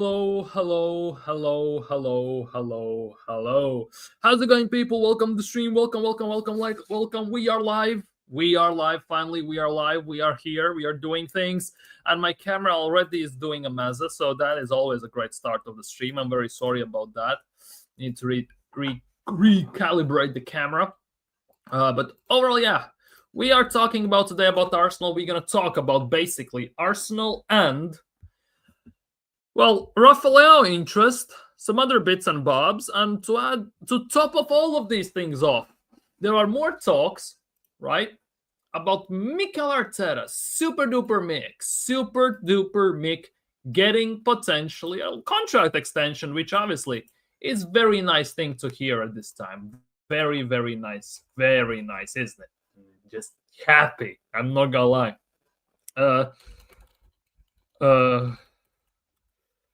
Hello, hello, hello, hello, hello, hello. How's it going, people? Welcome to the stream. Welcome. We are live. We are live. Finally, we are live. We are here. We are doing things. And my camera already is doing a mess. So that is always a great start of the stream. I'm very sorry about that. Need to recalibrate the camera. But overall, yeah. We are talking about today about Arsenal. We're going to talk about basically Arsenal and Rafa Leão interest, some other bits and bobs, and to top of all of these things off, there are more talks, right, about Mikel Arteta, super duper Mick, getting potentially a contract extension, which obviously is very nice thing to hear at this time. Very, very nice, isn't it? Just happy. I'm not gonna lie.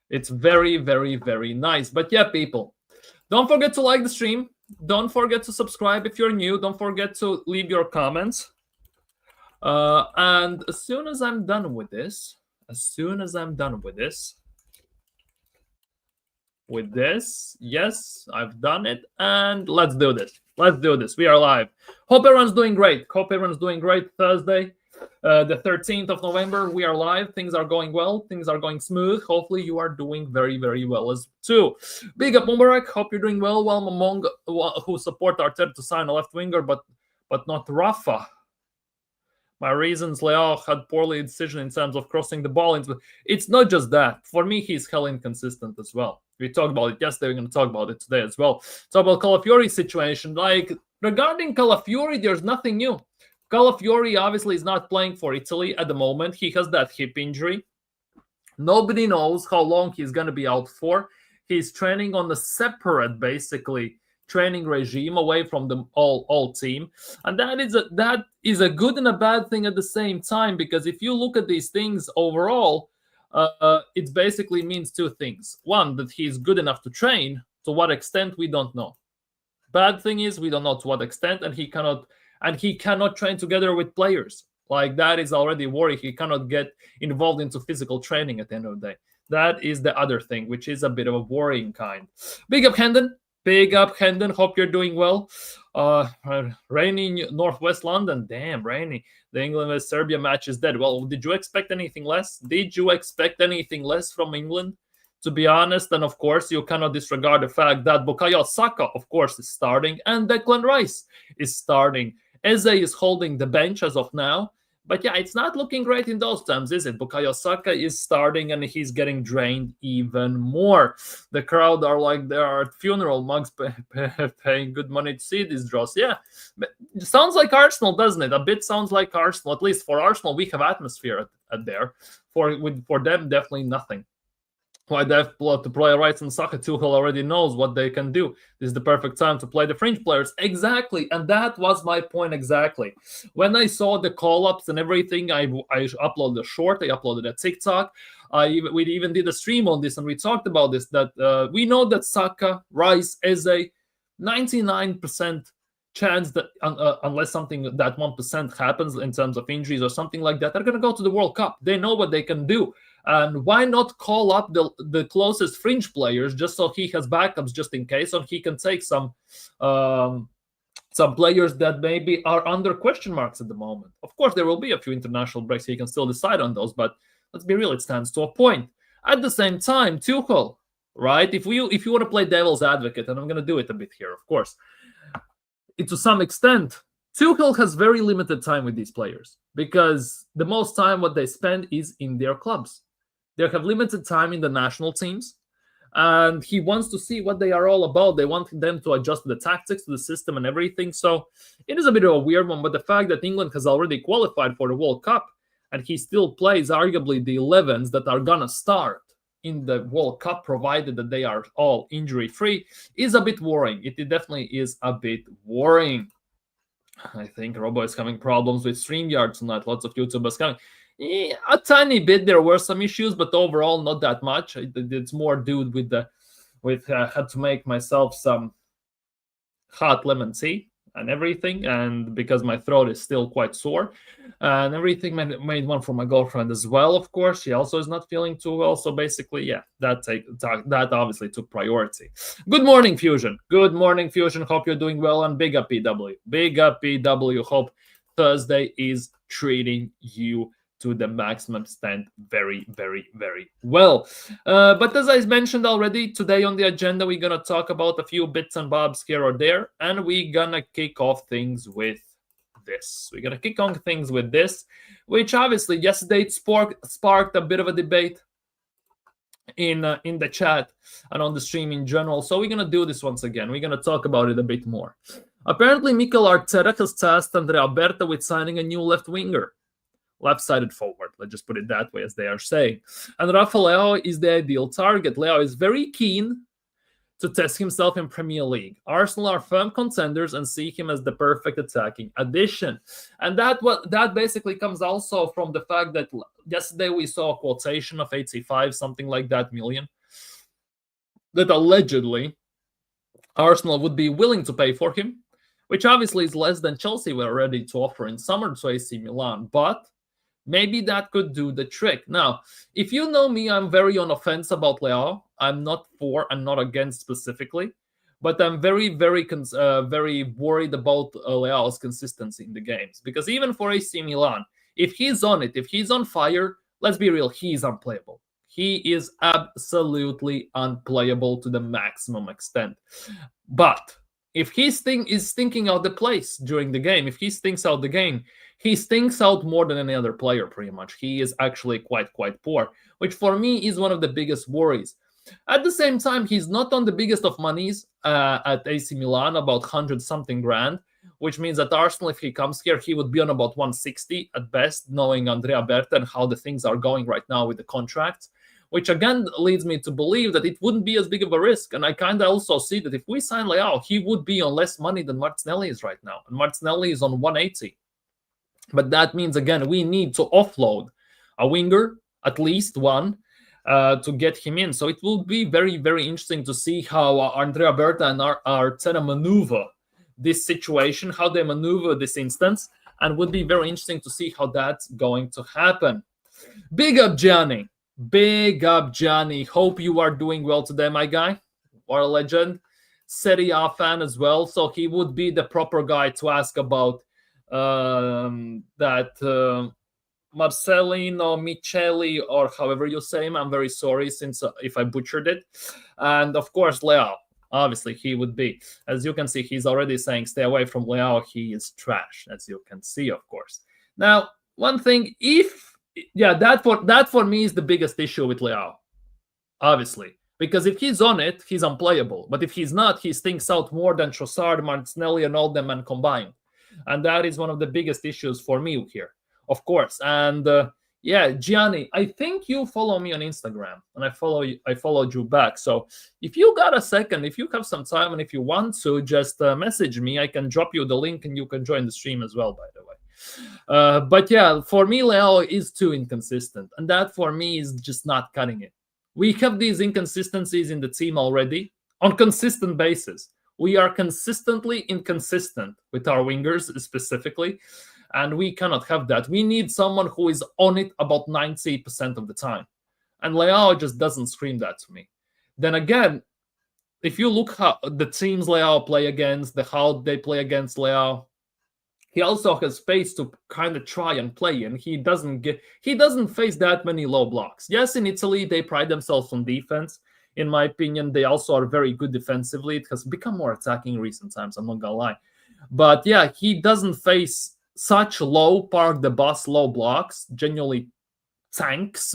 It's very, very, very nice. But yeah, people, don't forget to like the stream. Don't forget to subscribe if you're new. Don't forget to leave your comments. And as soon as I'm done with this, yes, I've done it. And let's do this. We are live. Hope everyone's doing great. Thursday. The 13th of November, we are live. Things are going well. Things are going smooth. Hopefully, you are doing very, very well as too. Big up, Mubarak. Hope you're doing well. Well, among who support Arteta to sign a left winger, but not Rafa. My reasons, Leao had poorly decision in terms of crossing the ball. It's not just that. For me, he's hell inconsistent as well. We talked about it yesterday. We're going to talk about it today as well. Talk about Calafiori's situation. Like, regarding Calafiori, there's nothing new. Calafiori obviously is not playing for Italy at the moment. He has that hip injury. Nobody knows how long he's going to be out for. He's training on a separate, basically, training regime away from the all team. And that is a good and a bad thing at the same time, because if you look at these things overall, it basically means two things. One, that he's good enough to train. To what extent, we don't know. Bad thing is, we don't know to what extent, and he cannot train together with players. Like, that is already a worry. He cannot get involved into physical training at the end of the day. That is the other thing, which is a bit of a worrying kind. Big up, Hendon. Hope you're doing well. Rainy Northwest London. Damn, rainy. The England vs Serbia match is dead. Well, did you expect anything less? From England? To be honest, and of course, you cannot disregard the fact that Bukayo Saka, of course, is starting, and Declan Rice is starting. Eze is holding the bench as of now. But yeah, it's not looking great in those terms, is it? Bukayo Saka is starting, and he's getting drained even more. The crowd are like they are at funeral mugs paying good money to see these draws. Yeah, but it sounds like Arsenal, doesn't it? A bit sounds like Arsenal. At least for Arsenal, we have atmosphere at there. For them, definitely nothing. Why they have to play Rice and Saka? Tuchel already knows what they can do. This is the perfect time to play the fringe players. Exactly, and that was my point exactly. When I saw the call-ups and everything, I uploaded a short, I uploaded a TikTok. We even did a stream on this, and we talked about this, that we know that Saka, Rice, Eze, 99% chance that unless something that 1% happens in terms of injuries or something like that, they're going to go to the World Cup. They know what they can do. And why not call up the closest fringe players just so he has backups just in case, or he can take some players that maybe are under question marks at the moment. Of course, there will be a few international breaks. He can still decide on those, but let's be real, it stands to a point. At the same time, Tuchel, right? If you want to play devil's advocate, and I'm going to do it a bit here, of course, to some extent, Tuchel has very limited time with these players because the most time what they spend is in their clubs. They have limited time in the national teams, and he wants to see what they are all about. They want them to adjust to the tactics, to the system, and everything. So it is a bit of a weird one, but the fact that England has already qualified for the World Cup, and he still plays arguably the 11s that are going to start in the World Cup, provided that they are all injury-free, is a bit worrying. It definitely is a bit worrying. I think Robo is having problems with StreamYard tonight. Lots of YouTubers coming. A tiny bit. There were some issues, but overall not that much. It's more due with had to make myself some hot lemon tea. and everything, and because my throat is still quite sore and everything, made one for my girlfriend as well, of course. She also is not feeling too well, so basically, yeah, that obviously took priority. Good morning, Fusion. Good morning, Fusion. Hope you're doing well, and big up PW. Big up PW. Hope Thursday is treating you to the maximum extent very, very, very well. But as I mentioned already, today on the agenda, we're going to talk about a few bits and bobs here or there, and we're going to kick off things with this. We're going to kick on things with this, which obviously yesterday it sparked a bit of a debate in the chat and on the stream in general. So we're going to do this once again. We're going to talk about it a bit more. Apparently, Mikel Arteta has tasked Andrea Berta with signing a new left winger. Left-sided forward, let's just put it that way, as they are saying. And Rafa Leão is the ideal target. Leao is very keen to test himself in Premier League. Arsenal are firm contenders and see him as the perfect attacking addition. And that basically comes also from the fact that yesterday we saw a quotation of 85, something like that, million, that allegedly Arsenal would be willing to pay for him, which obviously is less than Chelsea were ready to offer in summer to AC Milan. But maybe that could do the trick. Now, if you know me, I'm very on offense about Leao. I'm not for and not against specifically, but I'm very, very worried about Leao's consistency in the games. Because even for AC Milan, if he's on it, if he's on fire, let's be real, he's unplayable. He is absolutely unplayable to the maximum extent. But if his thing is thinking out the place during the game, if he thinks out the game, he stinks out more than any other player, pretty much. He is actually quite poor, which for me is one of the biggest worries. At the same time, he's not on the biggest of monies at AC Milan, about 100-something grand, which means that Arsenal, if he comes here, he would be on about 160 at best, knowing Andrea Berta and how the things are going right now with the contracts, which again leads me to believe that it wouldn't be as big of a risk. And I kind of also see that if we sign Leao, he would be on less money than Martinelli is right now. And Martinelli is on 180. But that means, again, we need to offload a winger, at least one, to get him in. So it will be very, very interesting to see how Andrea Berta and Arteta maneuver this situation, how they maneuver this instance, and would be very interesting to see how that's going to happen. Big up, Gianni. Big up, Gianni. Hope you are doing well today, my guy. What a legend. Serie A fan as well, so he would be the proper guy to ask about that Marcelino Micheli, or however you say him. I'm very sorry since if I butchered it. And of course, Leao. Obviously, he would be. As you can see, he's already saying stay away from Leao. He is trash, as you can see, of course. Now, one thing, that for me is the biggest issue with Leao, obviously. Because if he's on it, he's unplayable. But if he's not, he stinks out more than Trossard, Martinelli, and all them and combined. And that is one of the biggest issues for me here, of course. And Gianni, I think you follow me on Instagram, and I followed you back. So if you got a second, if you have some time, and if you want to, just message me. I can drop you the link, and you can join the stream as well, by the way. But yeah, for me, Leao is too inconsistent, and that for me is just not cutting it. We have these inconsistencies in the team already on consistent basis. We are consistently inconsistent with our wingers specifically, and we cannot have that. We need someone who is on it about 90% of the time. And Leao just doesn't scream that to me. Then again, if you look how the teams Leao play against, how they play against Leao, he also has space to kind of try and play, and he doesn't face that many low blocks. Yes, in Italy, they pride themselves on defense. In my opinion, they also are very good defensively. It has become more attacking in recent times, I'm not gonna lie. But yeah, he doesn't face such low low blocks, genuinely tanks,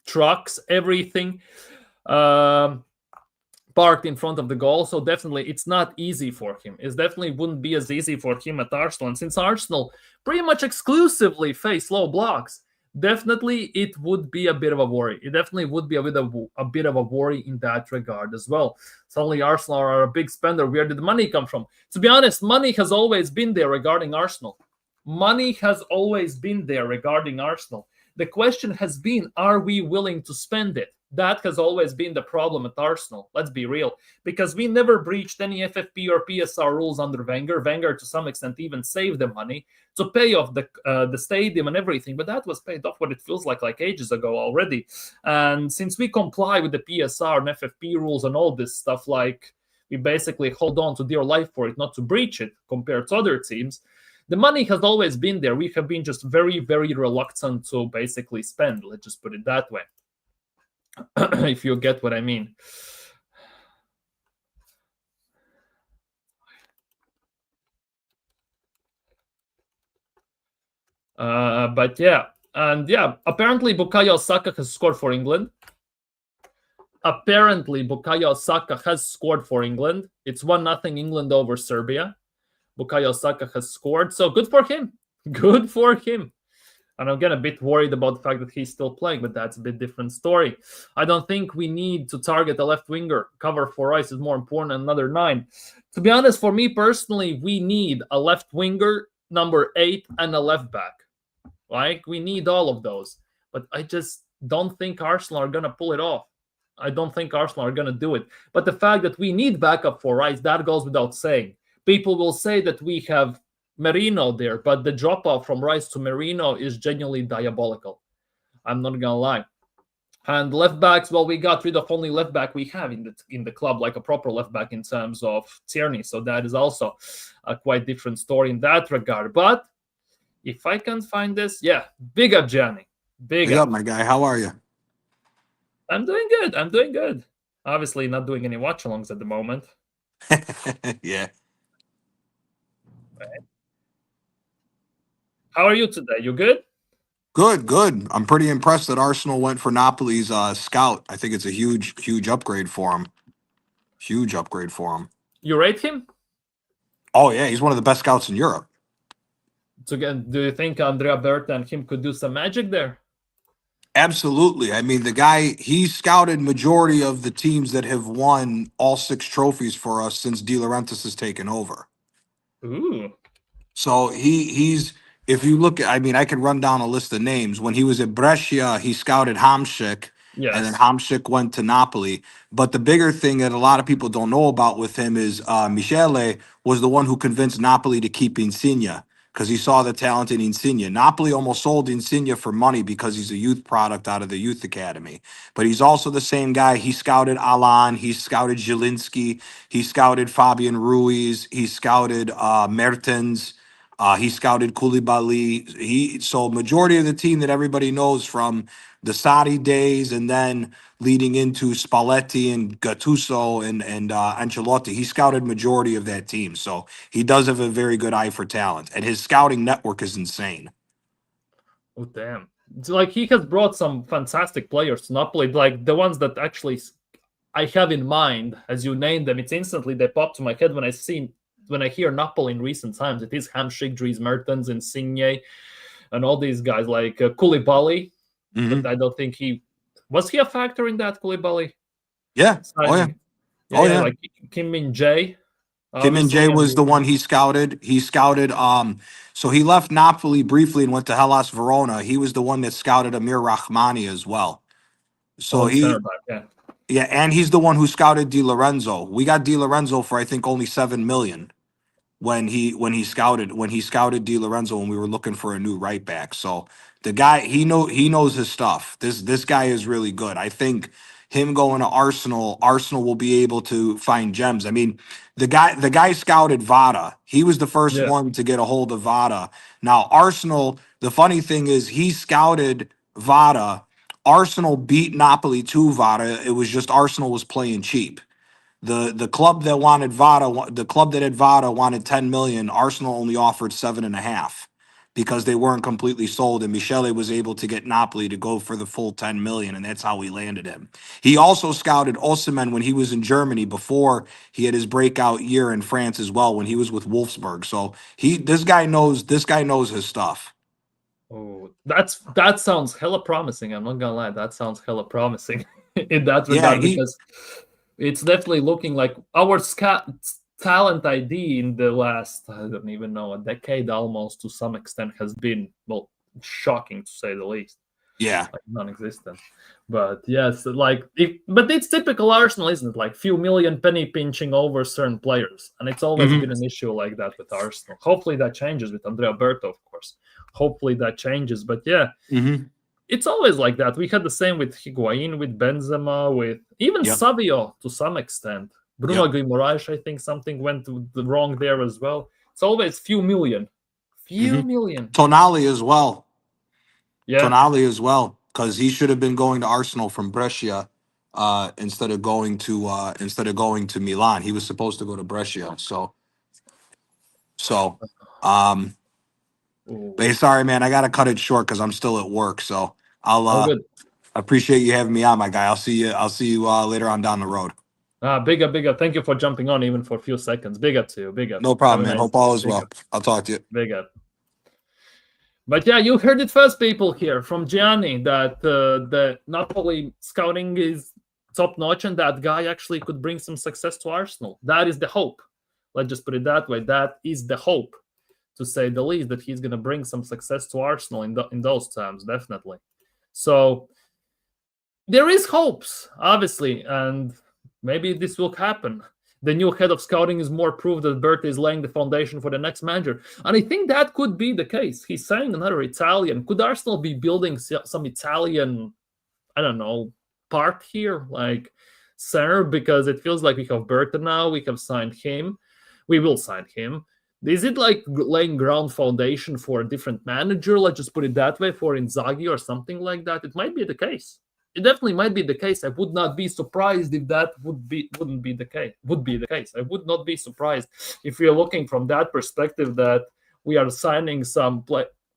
trucks, everything parked in front of the goal. So definitely it's not easy for him. It definitely wouldn't be as easy for him at Arsenal. And since Arsenal pretty much exclusively face low blocks, definitely it would be a bit of a worry. It definitely would be a bit of a worry in that regard as well. Suddenly Arsenal are a big spender. Where did the money come from? To be honest, money has always been there regarding Arsenal. Money has always been there regarding Arsenal. The question has been, are we willing to spend it? That has always been the problem at Arsenal. Let's be real. Because we never breached any FFP or PSR rules under Wenger. Wenger, to some extent, even saved the money to pay off the stadium and everything. But that was paid off what it feels like ages ago already. And since we comply with the PSR and FFP rules and all this stuff, like we basically hold on to dear life for it, not to breach it compared to other teams. The money has always been there. We have been just very, very reluctant to basically spend. Let's just put it that way. If you get what I mean. But yeah. And yeah, apparently Bukayo Saka has scored for England. Bukayo Saka has scored for England. It's 1-0 England over Serbia. Bukayo Saka has scored. So good for him. Good for him. And I'm getting a bit worried about the fact that he's still playing, but that's a bit different story. I don't think we need to target a left winger. Cover for Rice is more important than another 9. To be honest, for me personally, we need a left winger, number 8, and a left back. Like, we need all of those. But I just don't think Arsenal are going to pull it off. I don't think Arsenal are going to do it. But the fact that we need backup for Rice, that goes without saying. People will say that we have Merino there, but the drop-off from Rice to Merino is genuinely diabolical. I'm not going to lie. And left backs, well, we got rid of only left back we have in the club, like a proper left back in terms of Tierney. So that is also a quite different story in that regard. But if I can find this, yeah, big up, Gianni. Big up, my guy. How are you? I'm doing good. I'm doing good. Obviously, not doing any watch-alongs at the moment. Yeah. Right. How are you today? You good? Good. I'm pretty impressed that Arsenal went for Napoli's scout. I think it's a huge upgrade for him. Huge upgrade for him. You rate him? Oh, yeah. He's one of the best scouts in Europe. So again, do you think Andrea Berta and him could do some magic there? Absolutely. I mean, the guy, he scouted majority of the teams that have won all 6 trophies for us since De Laurentiis has taken over. Ooh. So he's, if you look at, I mean, I could run down a list of names. When he was at Brescia, he scouted Hamšík, Yes. and then Hamšík went to Napoli. But the bigger thing that a lot of people don't know about with him is Michele was the one who convinced Napoli to keep Insigne because he saw the talent in Insigne. Napoli almost sold Insigne for money because he's a youth product out of the youth academy. But he's also the same guy. He scouted Alan. He scouted Zielinski. He scouted Fabian Ruiz. He scouted Mertens. He scouted Koulibaly. So majority of the team that everybody knows from the Sarri days and then leading into Spalletti and Gattuso and Ancelotti, he scouted majority of that team. So he does have a very good eye for talent, and his scouting network is insane. Oh, damn. It's like he has brought some fantastic players to Napoli, like the ones that actually I have in mind, as you named them. It's instantly they pop to my head when I hear Napoli in recent times. It is Hamšík, Dries Mertens, Insigne, and all these guys like Koulibaly. Mm-hmm. But I don't think was he a factor in that, Koulibaly? Yeah. Signing? Oh yeah. Like Kim Min-jae. Kim Min-jae was the one he scouted. He scouted. So he left Napoli briefly and went to Hellas Verona. He was the one that scouted Amir Rahmani as well. So yeah, and he's the one who scouted Di Lorenzo. We got Di Lorenzo for I think only 7 million when he scouted Di Lorenzo when we were looking for a new right back. So the guy he knows his stuff. This guy is really good. I think him going to Arsenal will be able to find gems. I mean, the guy scouted Vada. He was the first one to get a hold of Vada. Now Arsenal, the funny thing is he scouted Vada. Arsenal beat Napoli to Vada. It was just Arsenal was playing cheap. The club that wanted Vada, the club that had Vada wanted 10 million. Arsenal only offered 7.5 because they weren't completely sold. And Michele was able to get Napoli to go for the full 10 million, and that's how we landed him. He also scouted Osimhen when he was in Germany before he had his breakout year in France as well when he was with Wolfsburg. So this guy knows his stuff. Oh, that sounds hella promising. I'm not gonna lie, that sounds hella promising in that regard because it's definitely looking like our talent ID in the last, I don't even know, a decade almost to some extent has been, well, shocking to say the least. Yeah. like non-existent. But yes, but it's typical Arsenal, isn't it? Like few million penny pinching over certain players, and it's always been an issue like that with Arsenal. Hopefully that changes with Andrea Berto, of course. Hopefully that changes, but yeah. It's always like that. We had the same with Higuain, with Benzema, with even Savio to some extent. Bruno Guimaraes, I think something went wrong there as well. It's always few million. Tonali as well. Yeah. Tonali as well, because he should have been going to Arsenal from Brescia instead of going to Milan. He was supposed to go to Brescia. But sorry, man, I gotta cut it short because I'm still at work. So I'll appreciate you having me on, my guy. I'll see you later on down the road. Big up. Thank you for jumping on even for a few seconds. Big up to you. Big up. No problem, man. Hope all is well. I'll talk to you. Big up. But yeah, you heard it first, people, here from Gianni, that the Napoli scouting is top notch and that guy actually could bring some success to Arsenal. That is the hope. Let's just put it that way. That is the hope, to say the least, that he's going to bring some success to Arsenal in those terms, definitely. So there is hopes, obviously, and maybe this will happen. The new head of scouting is more proof that Berti is laying the foundation for the next manager. And I think that could be the case. He's saying another Italian. Could Arsenal be building some Italian, I don't know, part here, like center? Because it feels like we have Berti now. We have signed him. We will sign him. Is it like laying ground foundation for a different manager? Let's just put it that way, for Inzaghi or something like that. It might be the case. It definitely might be the case. I would not be surprised if that wouldn't be the case. Would be the case. I would not be surprised if we are looking from that perspective that we are signing some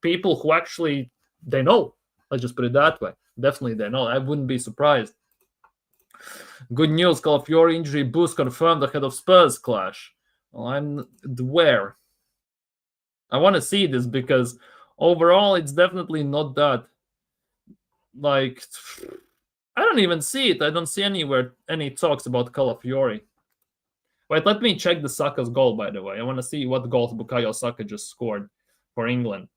people who actually they know. Let's just put it that way. Definitely they know. I wouldn't be surprised. Good news. Calafiori injury boost confirmed ahead of Spurs clash. Well, I'm aware. I want to see this because overall it's definitely not that. Like, I don't even see it. I don't see anywhere any talks about Calafiori. Wait, let me check the Saka's goal, by the way. I want to see what goals Bukayo Saka just scored for England.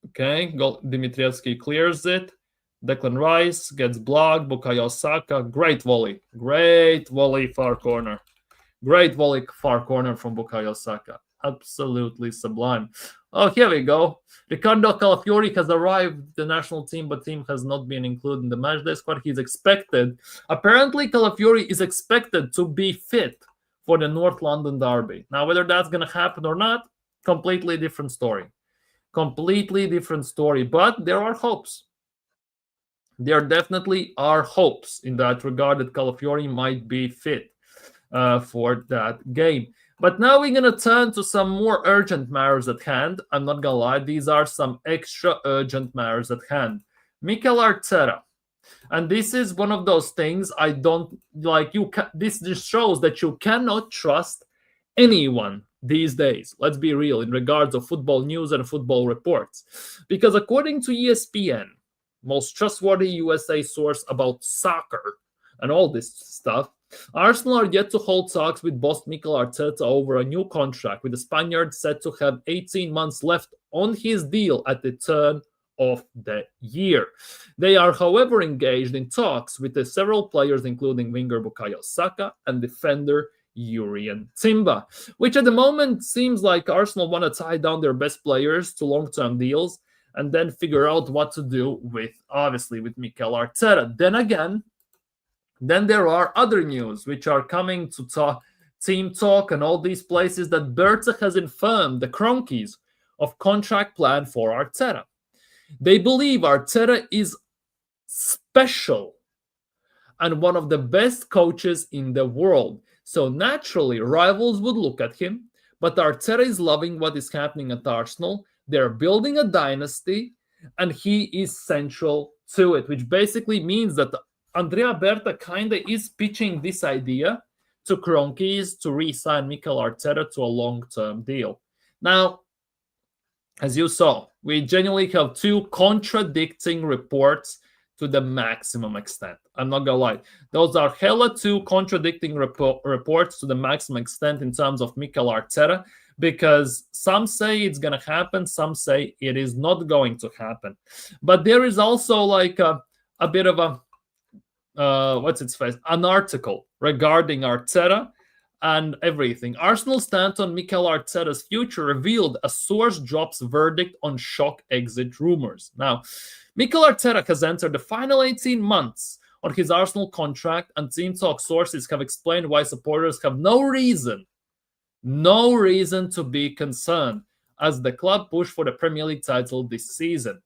Okay, Dimitrievski clears it. Declan Rice gets blocked. Bukayo Saka, great volley. Far corner. Great volley far corner from Bukayo Saka. Absolutely sublime. Oh, here we go. Ricardo Calafiori has arrived the national team, but team has not been included in the matchday squad. He's expected. Apparently, Calafiori is expected to be fit for the North London derby. Now, whether that's going to happen or not, completely different story. Completely different story. But there are hopes. There definitely are hopes in that regard that Calafiori might be fit for that game. But now we're going to turn to some more urgent matters at hand. I'm not going to lie. These are some extra urgent matters at hand. Mikel Arteta. And this is one of those things I don't like. This just shows that you cannot trust anyone these days. Let's be real in regards of football news and football reports. Because according to ESPN, most trustworthy USA source about soccer and all this stuff, Arsenal are yet to hold talks with boss Mikel Arteta over a new contract, with the Spaniard said to have 18 months left on his deal at the turn of the year. They are, however, engaged in talks with several players, including winger Bukayo Saka and defender Jurrien Timber, which at the moment seems like Arsenal want to tie down their best players to long-term deals and then figure out what to do with Mikel Arteta. Then there are other news which are coming to team talk and all these places that Berta has informed the Cronkies of contract plan for Arteta. They believe Arteta is special and one of the best coaches in the world. So naturally, rivals would look at him, but Arteta is loving what is happening at Arsenal. They're building a dynasty, and he is central to it, which basically means that Andrea Berta kind of is pitching this idea to Cronkies to re-sign Mikel Arteta to a long-term deal. Now, as you saw, we genuinely have two contradicting reports to the maximum extent. I'm not going to lie. Those are hella two contradicting reports to the maximum extent in terms of Mikel Arteta. because some say it's going to happen, some say it is not going to happen. But there is also like a bit of a an article regarding Arteta and everything. Arsenal stand on Mikel Arteta's future revealed, a source drops verdict on shock exit rumors. Now, Mikel Arteta has entered the final 18 months on his Arsenal contract, and Team Talk sources have explained why supporters have no reason to be concerned as the club push for the Premier League title this season.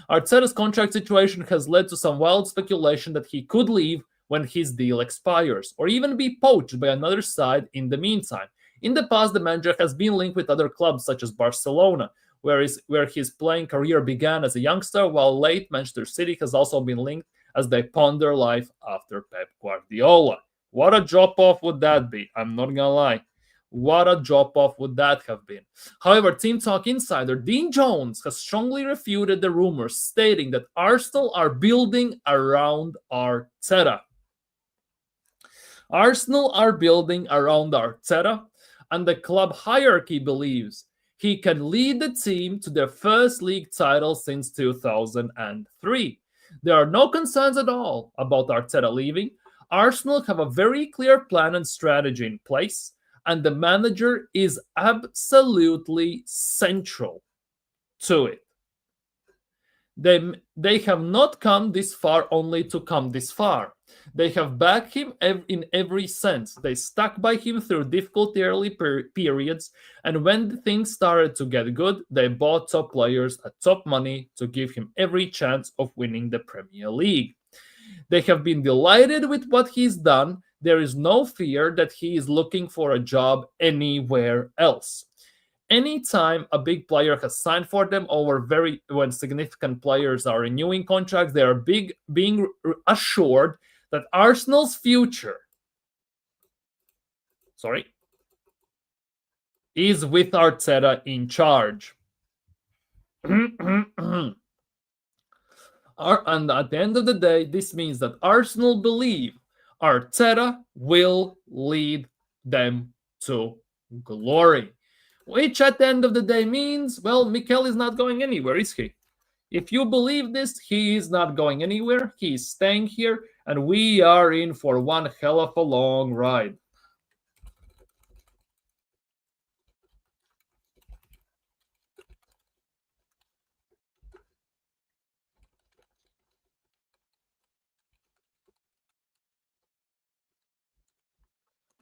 Arteta's contract situation has led to some wild speculation that he could leave when his deal expires, or even be poached by another side in the meantime. In the past, the manager has been linked with other clubs such as Barcelona, where his playing career began as a youngster, while late Manchester City has also been linked as they ponder life after Pep Guardiola. What a drop-off would that be? I'm not gonna lie. What a drop-off would that have been? However, Team Talk insider Dean Jones has strongly refuted the rumors, stating that Arsenal are building around Arteta. Arsenal are building around Arteta, and the club hierarchy believes he can lead the team to their first league title since 2003. There are no concerns at all about Arteta leaving. Arsenal have a very clear plan and strategy in place, and the manager is absolutely central to it. They have not come this far only to come this far. They have backed him in every sense. They stuck by him through difficult early periods, and when things started to get good, they bought top players at top money to give him every chance of winning the Premier League. They have been delighted with what he's done. There is no fear that he is looking for a job anywhere else. Anytime a big player has signed for them, or when significant players are renewing contracts, they are being assured that Arsenal's future is with Arteta in charge. And at the end of the day, this means that Arsenal believe Arteta will lead them to glory. Which at the end of the day means, well, Mikel is not going anywhere, is he? If you believe this, he is not going anywhere. He is staying here, and we are in for one hell of a long ride.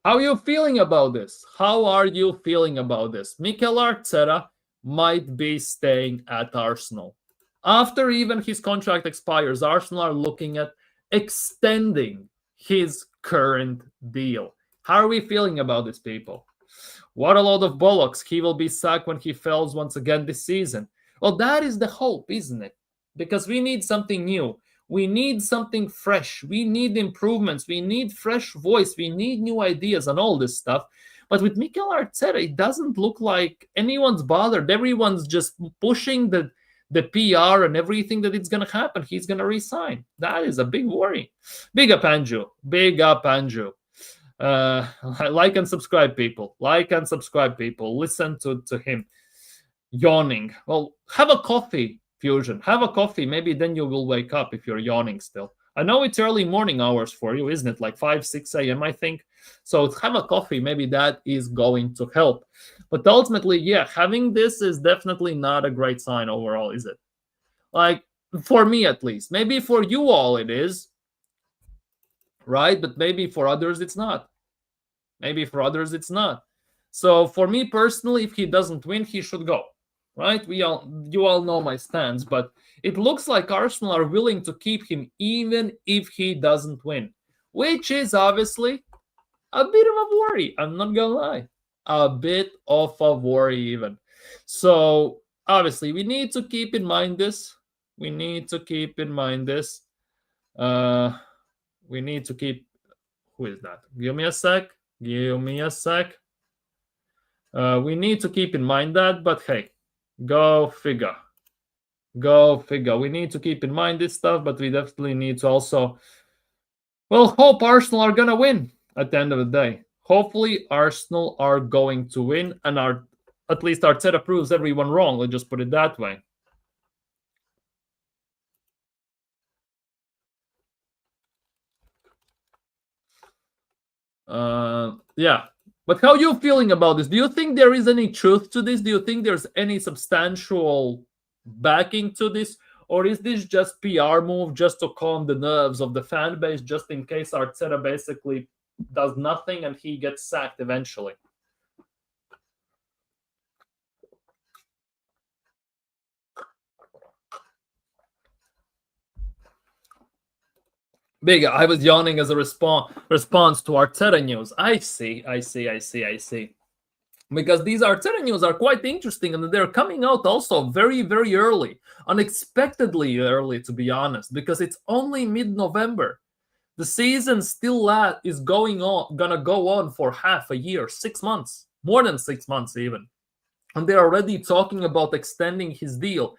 How are you feeling about this? How are you feeling about this? Mikel Arteta might be staying at Arsenal. After even his contract expires, Arsenal are looking at extending his current deal. How are we feeling about this, people? What a load of bollocks. He will be sacked when he fails once again this season. Well, that is the hope, isn't it? Because we need something new. We need something fresh. We need improvements. We need fresh voice. We need new ideas and all this stuff. But with Mikel Arteta, it doesn't look like anyone's bothered. Everyone's just pushing the PR and everything that it's going to happen. He's going to resign. That is a big worry. Big up, Andrew. Big up, Andrew. Like and subscribe, people. Like and subscribe, people. Listen to him. Yawning. Well, have a coffee. Fusion, have a coffee. Maybe then you will wake up if you're yawning still. I know it's early morning hours for you, isn't it? Like 5, 6 a.m., I think. So have a coffee. Maybe that is going to help. But ultimately, yeah, having this is definitely not a great sign overall, is it? Like, for me at least. Maybe for you all it is, right? But maybe for others it's not. Maybe for others it's not. So for me personally, if he doesn't win, he should go. Right? You all know my stance, but it looks like Arsenal are willing to keep him even if he doesn't win, which is obviously a bit of a worry. I'm not gonna lie, a bit of a worry even. So obviously, we need to keep in mind this. We need to keep in mind this. We need to keep. Who is that? Give me a sec. Give me a sec. We need to keep in mind that, but hey. Go figure. Go figure. We need to keep in mind this stuff, but we definitely need to also, well, hope Arsenal are going to win at the end of the day. Hopefully, Arsenal are going to win, and at least Arteta proves everyone wrong. Let's just put it that way. Yeah. But how are you feeling about this? Do you think there is any truth to this? Do you think there's any substantial backing to this? Or is this just PR move just to calm the nerves of the fan base, just in case Arteta basically does nothing and he gets sacked eventually? Big, I was yawning as a response to Arteta news. I see. Because these Arteta news are quite interesting, and they're coming out also very, very early, unexpectedly early, to be honest, because it's only mid-November. The season still is gonna go on for half a year, 6 months, more than 6 months even, and they're already talking about extending his deal,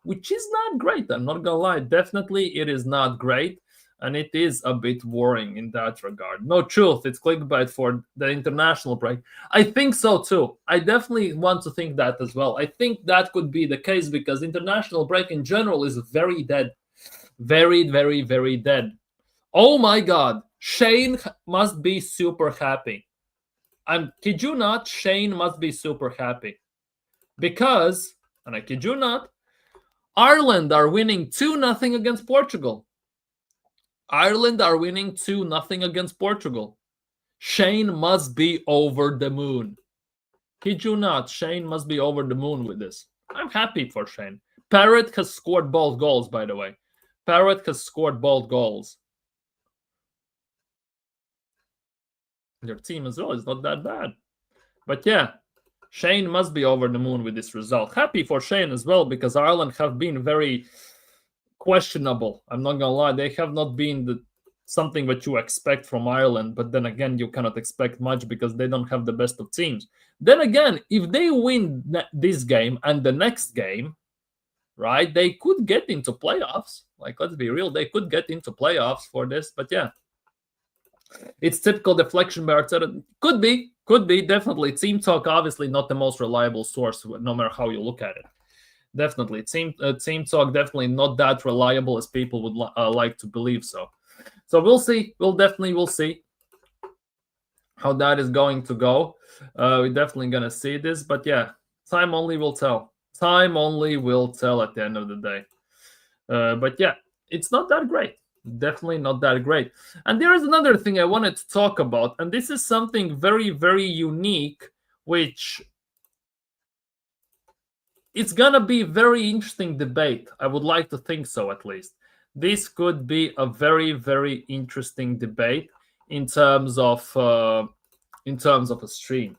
which is not great. I'm not gonna lie, definitely it is not great. And it is a bit worrying in that regard. No truth, it's clickbait for the international break. I think so too. I definitely want to think that as well. I think that could be the case because international break in general is very dead. Very, very, very dead. Oh my God. Shane must be super happy. Kid you not, Shane must be super happy. Because, and I kid you not, Ireland are winning 2-0 against Portugal. Ireland are winning 2-0 against Portugal. Shane must be over the moon. Kid you not, Shane must be over the moon with this. I'm happy for Shane. Parrott has scored both goals, by the way. Parrott has scored both goals. Their team as well is not that bad. But yeah, Shane must be over the moon with this result. Happy for Shane as well because Ireland have been very questionable. I'm not gonna lie, they have not been something that you expect from Ireland, but then again, you cannot expect much because they don't have the best of teams. Then again, if they win this game and the next game, right, they could get into playoffs. Like, let's be real, they could get into playoffs for this, but yeah. It's typical deflection by Arteta. Could be, definitely. Team talk, obviously not the most reliable source, no matter how you look at it. Definitely. Team talk, definitely not that reliable as people would like to believe so. So we'll see. We'll see how that is going to go. We're definitely going to see this. But yeah, time only will tell. Time only will tell at the end of the day. But yeah, it's not that great. Definitely not that great. And there is another thing I wanted to talk about. And this is something very, very unique, which... it's going to be a very interesting debate. I would like to think so, at least. This could be a very, very interesting debate in terms of a stream.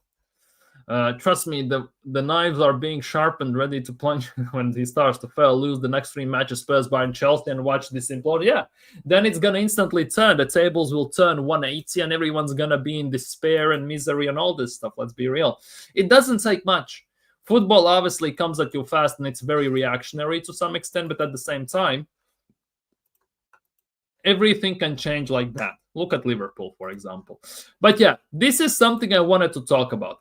Trust me, the knives are being sharpened, ready to plunge when he starts to fail, lose the next 3 matches, Spurs, Bayern, Chelsea, and watch this implode. Yeah, then it's going to instantly turn. The tables will turn 180, and everyone's going to be in despair and misery and all this stuff. Let's be real. It doesn't take much. Football obviously comes at you fast, and it's very reactionary to some extent, but at the same time, everything can change like that. Look at Liverpool, for example. But yeah, this is something I wanted to talk about.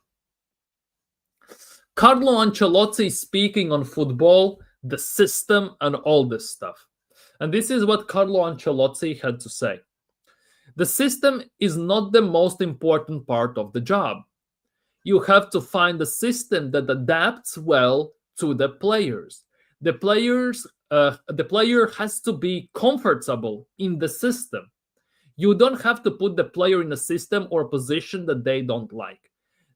Carlo Ancelotti speaking on football, the system, and all this stuff. And this is what Carlo Ancelotti had to say. The system is not the most important part of the job. You have to find a system that adapts well to the players. The player has to be comfortable in the system. You don't have to put the player in a system or position that they don't like.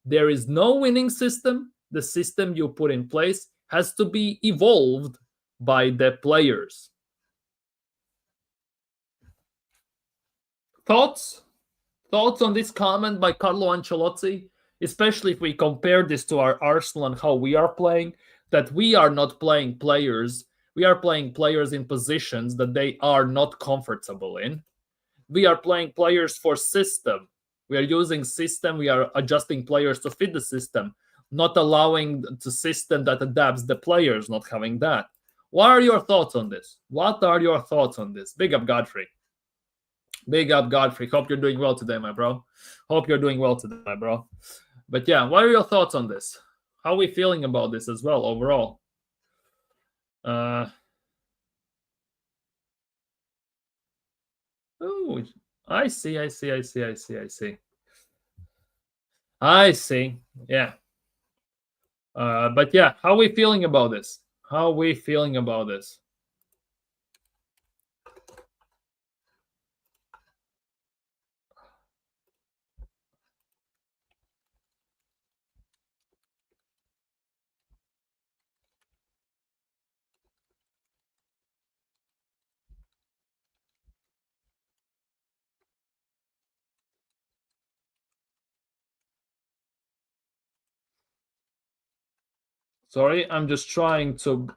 There is no winning system. The system you put in place has to be evolved by the players. Thoughts on this comment by Carlo Ancelotti? Especially if we compare this to our Arsenal and how we are playing, that we are not playing players. We are playing players in positions that they are not comfortable in. We are playing players for system. We are using system. We are adjusting players to fit the system, not allowing the system that adapts the players, not having that. What are your thoughts on this? Big up, Godfrey. Hope you're doing well today, my bro. But yeah, what are your thoughts on this? How are we feeling about this as well overall? Oh, I see. I see. Yeah. But yeah, how are we feeling about this? How are we feeling about this? Sorry, I'm just trying to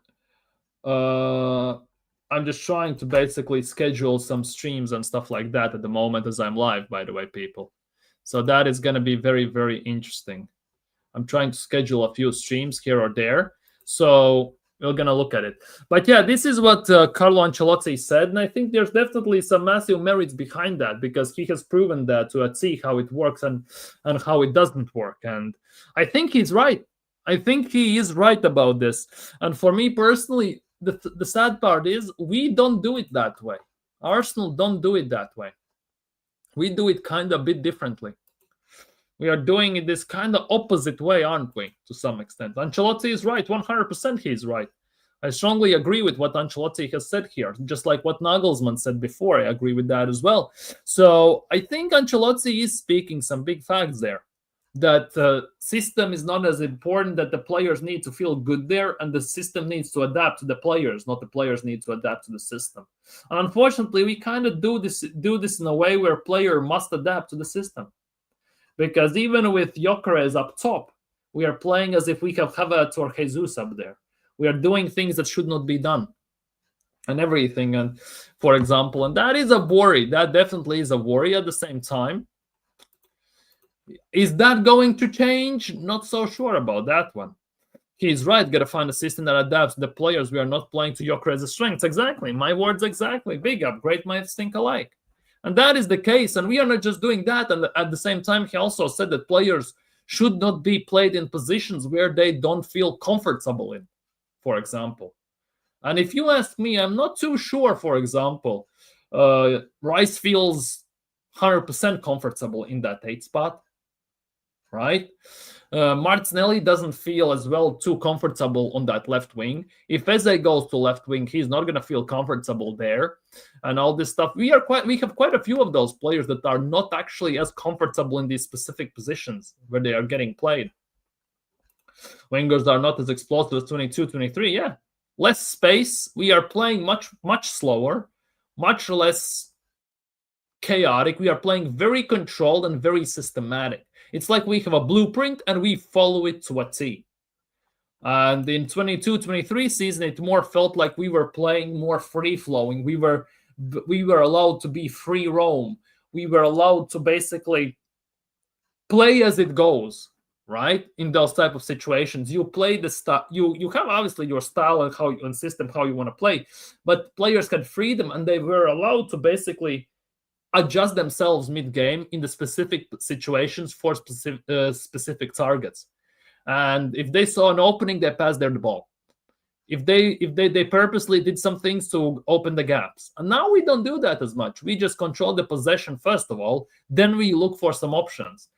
basically schedule some streams and stuff like that at the moment as I'm live, by the way, people. So that is going to be very, very interesting. I'm trying to schedule a few streams here or there. So we're going to look at it. But yeah, this is what Carlo Ancelotti said. And I think there's definitely some massive merits behind that, because he has proven that to see how it works and how it doesn't work. And I think he's right. I think he is right about this. And for me personally, the sad part is we don't do it that way. Arsenal don't do it that way. We do it kind of a bit differently. We are doing it this kind of opposite way, aren't we, to some extent? Ancelotti is right. 100% he is right. I strongly agree with what Ancelotti has said here, just like what Nagelsmann said before. I agree with that as well. So I think Ancelotti is speaking some big facts there. That system is not as important, that the players need to feel good there, and the system needs to adapt to the players, not the players need to adapt to the system. And unfortunately, we kind of do this in a way where player must adapt to the system. Because even with Gyökeres up top, we are playing as if we have Havertz or Jesus up there. We are doing things that should not be done and everything. And for example, and that is a worry. That definitely is a worry at the same time. Is that going to change? Not so sure about that one. He's right. Got to find a system that adapts to the players. We are not playing to Gyökeres' strengths. Exactly. My words exactly. Big up. Great minds think alike. And that is the case. And we are not just doing that. And at the same time, he also said that players should not be played in positions where they don't feel comfortable in, for example. And if you ask me, I'm not too sure, for example, Rice feels 100% comfortable in that 8 spot, right? Martinelli doesn't feel as well too comfortable on that left wing. If Eze goes to left wing, he's not going to feel comfortable there, and all this stuff. We have quite a few of those players that are not actually as comfortable in these specific positions where they are getting played. Wingers are not as explosive as 22, 23. Yeah, less space. We are playing much slower, much less chaotic. We are playing very controlled and very systematic. It's like we have a blueprint and we follow it to a T. And in 22-23 season, it more felt like we were playing more free-flowing. We were allowed to be free roam. We were allowed to basically play as it goes, right? In those type of situations, you play the style. You have obviously your style and system how you want to play, but players had freedom and they were allowed to basically adjust themselves mid-game in the specific situations for specific targets. And if they saw an opening, they passed the ball. If they purposely did some things to open the gaps. And now we don't do that as much. We just control the possession first of all, then we look for some options.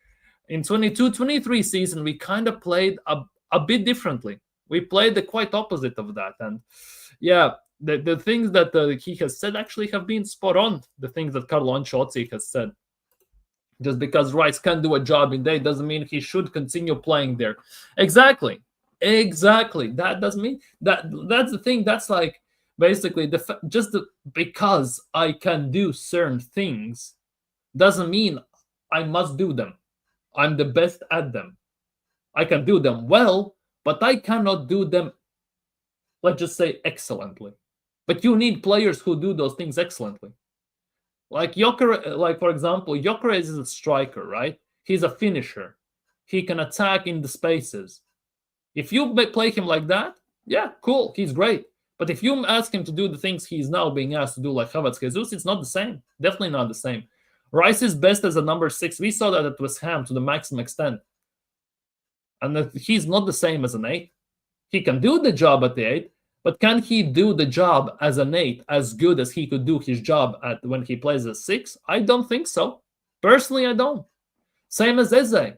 In 22-23 season, we kind of played a bit differently. We played the quite opposite of that. And yeah, the things that he has said actually have been spot on. The things that Carlo Ancelotti has said. Just because Rice can do a job in there doesn't mean he should continue playing there. Exactly. That doesn't mean that's the thing. That's like basically because I can do certain things doesn't mean I must do them. I'm the best at them. I can do them well, but I cannot do them, let's just say, excellently. But you need players who do those things excellently. Like for example, Gyökeres is a striker, right? He's a finisher. He can attack in the spaces. If you play him like that, yeah, cool, he's great. But if you ask him to do the things he's now being asked to do, like Havertz, Jesus, it's not the same. Definitely not the same. Rice is best as a number 6. We saw that at West Ham to the maximum extent. And that he's not the same as an 8. He can do the job at the 8, but can he do the job as an 8 as good as he could do his job at when he plays as 6? I don't think so. Personally, I don't. Same as Eze.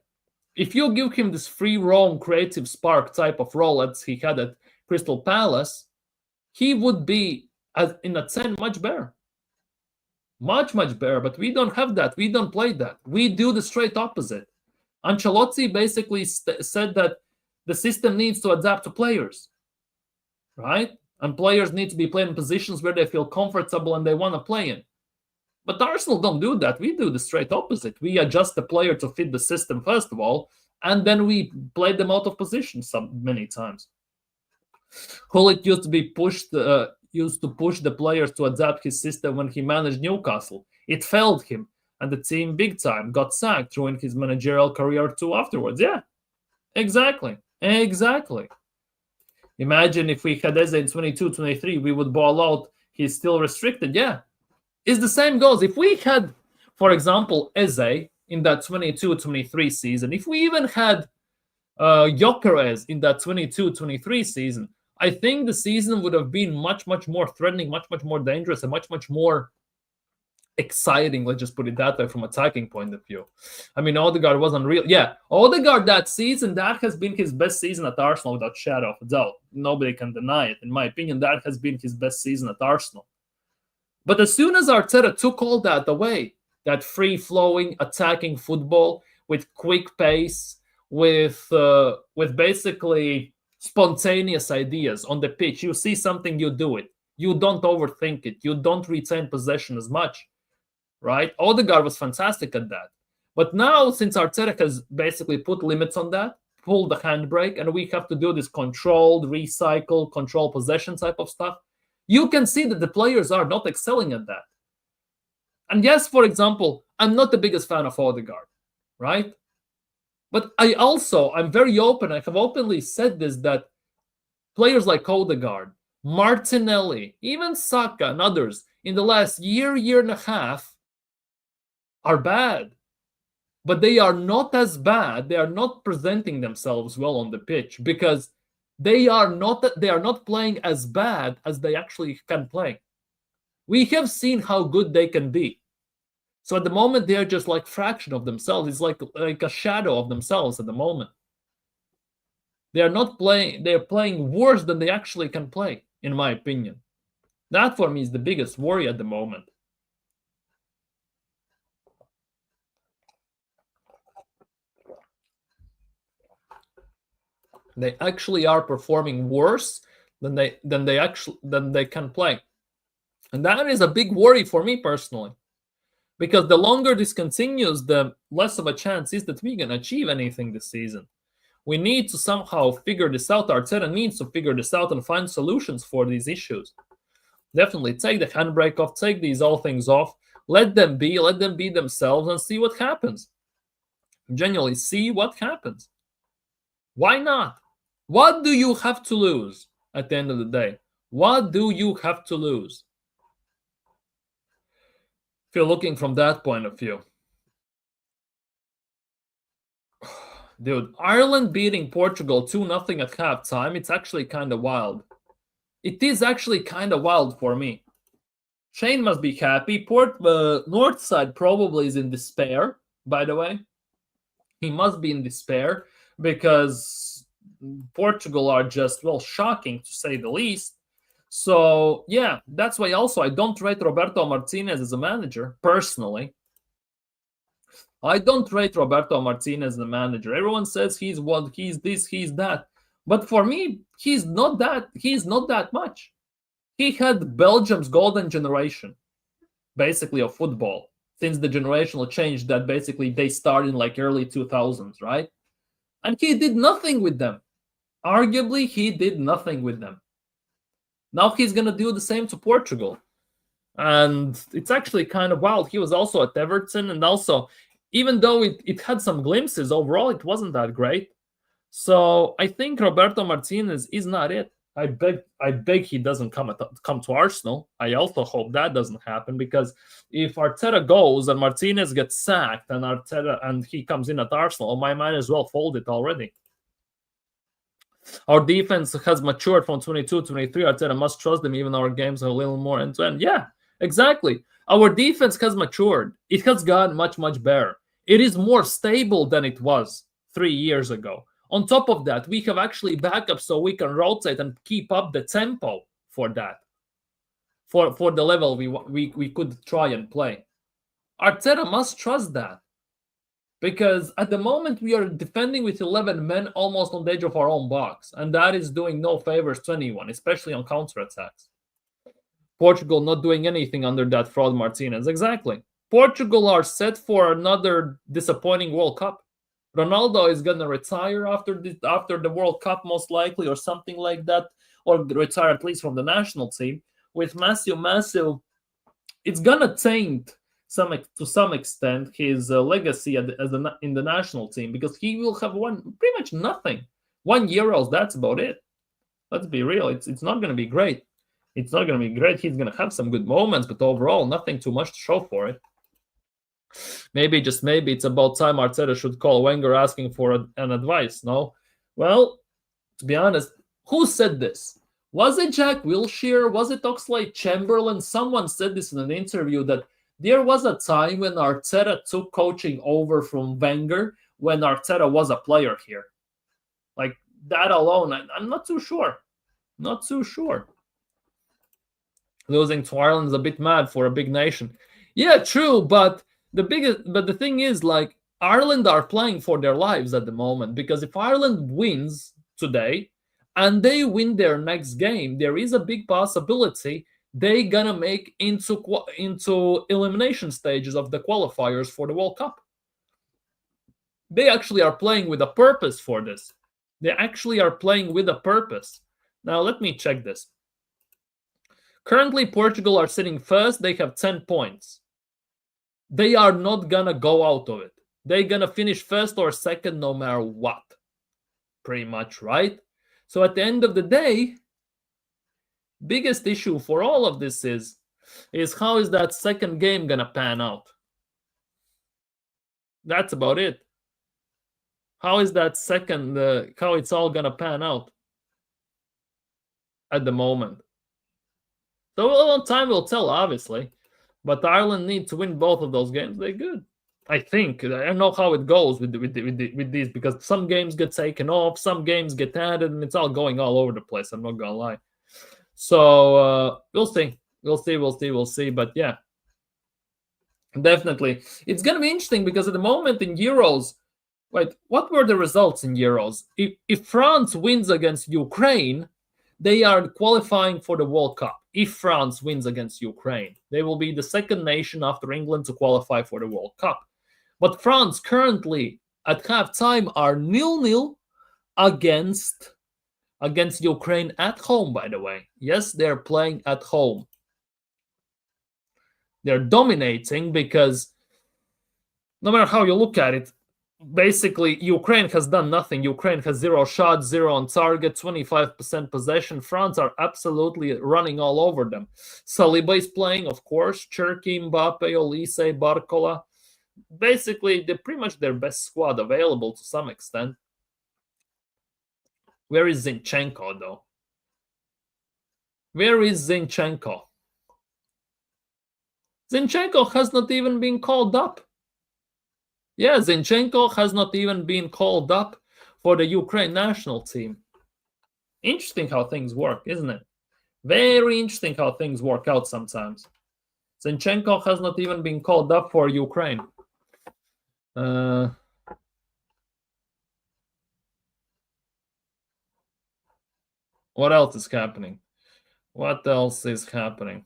If you give him this free roam, creative spark type of role as he had at Crystal Palace, he would be, in a 10, much better. Much, much better. But we don't have that. We don't play that. We do the straight opposite. Ancelotti basically said that the system needs to adapt to players, right? And players need to be playing in positions where they feel comfortable and they want to play in. But Arsenal don't do that. We do the straight opposite. We adjust the player to fit the system first of all, and then we play them out of position many times. Hullet used to push the players to adapt his system when he managed Newcastle. It failed him, and the team big time got sacked during his managerial career too afterwards. Yeah, exactly. Imagine if we had Eze in 22-23, we would ball out. He's still restricted. Yeah. It's the same goes. If we had, for example, Eze in that 22-23 season, if we even had Gyökeres in that 22-23 season, I think the season would have been much, much more threatening, much, much more dangerous, and much, much more exciting, let's just put it that way, from attacking point of view. I mean, Odegaard was unreal. Yeah, Odegaard that season, that has been his best season at Arsenal without shadow of a doubt. Nobody can deny it. In my opinion, that has been his best season at Arsenal. But as soon as Arteta took all that away, that free-flowing, attacking football with quick pace, with basically spontaneous ideas on the pitch, you see something, you do it. You don't overthink it. You don't retain possession as much, right? Odegaard was fantastic at that. But now, since Arteta has basically put limits on that, pulled the handbrake, and we have to do this controlled, recycle, control possession type of stuff, you can see that the players are not excelling at that. And yes, for example, I'm not the biggest fan of Odegaard, right? But I'm very open. I have openly said this, that players like Odegaard, Martinelli, even Saka and others in the last year and a half are bad. But they are not as bad. They are not presenting themselves well on the pitch because they are not playing as bad as they actually can play. We have seen how good they can be. So at the moment, they are just like fraction of themselves. It's like a shadow of themselves at the moment. They are not playing. They are playing worse than they actually can play, in my opinion. That for me is the biggest worry at the moment. They actually are performing worse than they can play. And that is a big worry for me personally. Because the longer this continues, the less of a chance is that we can achieve anything this season. We need to somehow figure this out. Arteta needs to figure this out and find solutions for these issues. Definitely take the handbrake off, take these all things off, let them be themselves and see what happens. Genuinely see what happens. Why not? What do you have to lose at the end of the day? What do you have to lose? If you're looking from that point of view. Dude, Ireland beating Portugal 2-0 at halftime, it's actually kind of wild. It is actually kind of wild for me. Shane must be happy. Northside probably is in despair, by the way. He must be in despair because Portugal are just, shocking to say the least. So, yeah, that's why also I don't rate Roberto Martinez as a manager, personally. I don't rate Roberto Martinez as a manager. Everyone says he's this, he's that. But for me, he's not that much. He had Belgium's golden generation, basically, of football, since the generational change that basically they started in like early 2000s, right? And he did nothing with them. Arguably, he did nothing with them. Now he's going to do the same to Portugal. And it's actually kind of wild. He was also at Everton, and also, even though it had some glimpses, overall it wasn't that great. So I think Roberto Martinez is not it. I beg he doesn't come to Arsenal. I also hope that doesn't happen, because if Arteta goes and Martinez gets sacked and he comes in at Arsenal, I might as well fold it already. Our defense has matured from 22, 23. Arteta must trust them, even our games are a little more end-to-end. Yeah, exactly. Our defense has matured. It has gotten much, much better. It is more stable than it was 3 years ago. On top of that, we have actually backups so we can rotate and keep up the tempo for that. For the level we could try and play. Arteta must trust that. Because at the moment we are defending with 11 men almost on the edge of our own box. And that is doing no favors to anyone, especially on counterattacks. Portugal not doing anything under that fraud Martinez. Exactly. Portugal are set for another disappointing World Cup. Ronaldo is going to retire after the World Cup most likely, or something like that, or retire at least from the national team. With Matthew, it's going to taint to some extent his legacy in the national team, because he will have won pretty much nothing. 1 Euros, that's about it. Let's be real. It's not going to be great. It's not going to be great. He's going to have some good moments, but overall, nothing too much to show for it. Maybe, just maybe, it's about time Arteta should call Wenger asking for an advice, no? Well, to be honest, who said this? Was it Jack Wilshere? Was it Oxlade-Chamberlain? Someone said this in an interview, that there was a time when Arteta took coaching over from Wenger, when Arteta was a player here. Like, that alone, I'm not too sure. Not too sure. Losing to Ireland is a bit mad for a big nation. Yeah, true, but the thing is, like, Ireland are playing for their lives at the moment, because if Ireland wins today and they win their next game, there is a big possibility they gonna make into elimination stages of the qualifiers for the World Cup. They actually are playing with a purpose for this. They actually are playing with a purpose. Now, let me check this. Currently, Portugal are sitting first. They have 10 points. They are not going to go out of it. They're going to finish first or second no matter what. Pretty much, right? So at the end of the day, biggest issue for all of this is how is that second game going to pan out? That's about it. How is that second, how it's all going to pan out at the moment? So time will tell, obviously. But Ireland need to win both of those games. They're good. I think. I don't know how it goes with these, because some games get taken off, some games get added, and it's all going all over the place. I'm not going to lie. So we'll see. We'll see. But yeah, definitely. It's going to be interesting, because at the moment in Euros, wait, what were the results in Euros? If France wins against Ukraine, they are qualifying for the World Cup. If France wins against Ukraine, they will be the second nation after England to qualify for the World Cup. But France currently at halftime are 0-0 against Ukraine at home, by the way. Yes, they're playing at home. They're dominating, because no matter how you look at it, basically, Ukraine has done nothing. Ukraine has 0 shots, 0 on target, 25% possession. France are absolutely running all over them. Saliba is playing, of course. Cherki, Mbappe, Olise, Barcola. Basically, they're pretty much their best squad available to some extent. Where is Zinchenko, though? Where is Zinchenko? Zinchenko has not even been called up. Yeah, Zinchenko has not even been called up for the Ukraine national team. Interesting how things work, isn't it? Very interesting how things work out sometimes. Zinchenko has not even been called up for Ukraine. What else is happening? What else is happening?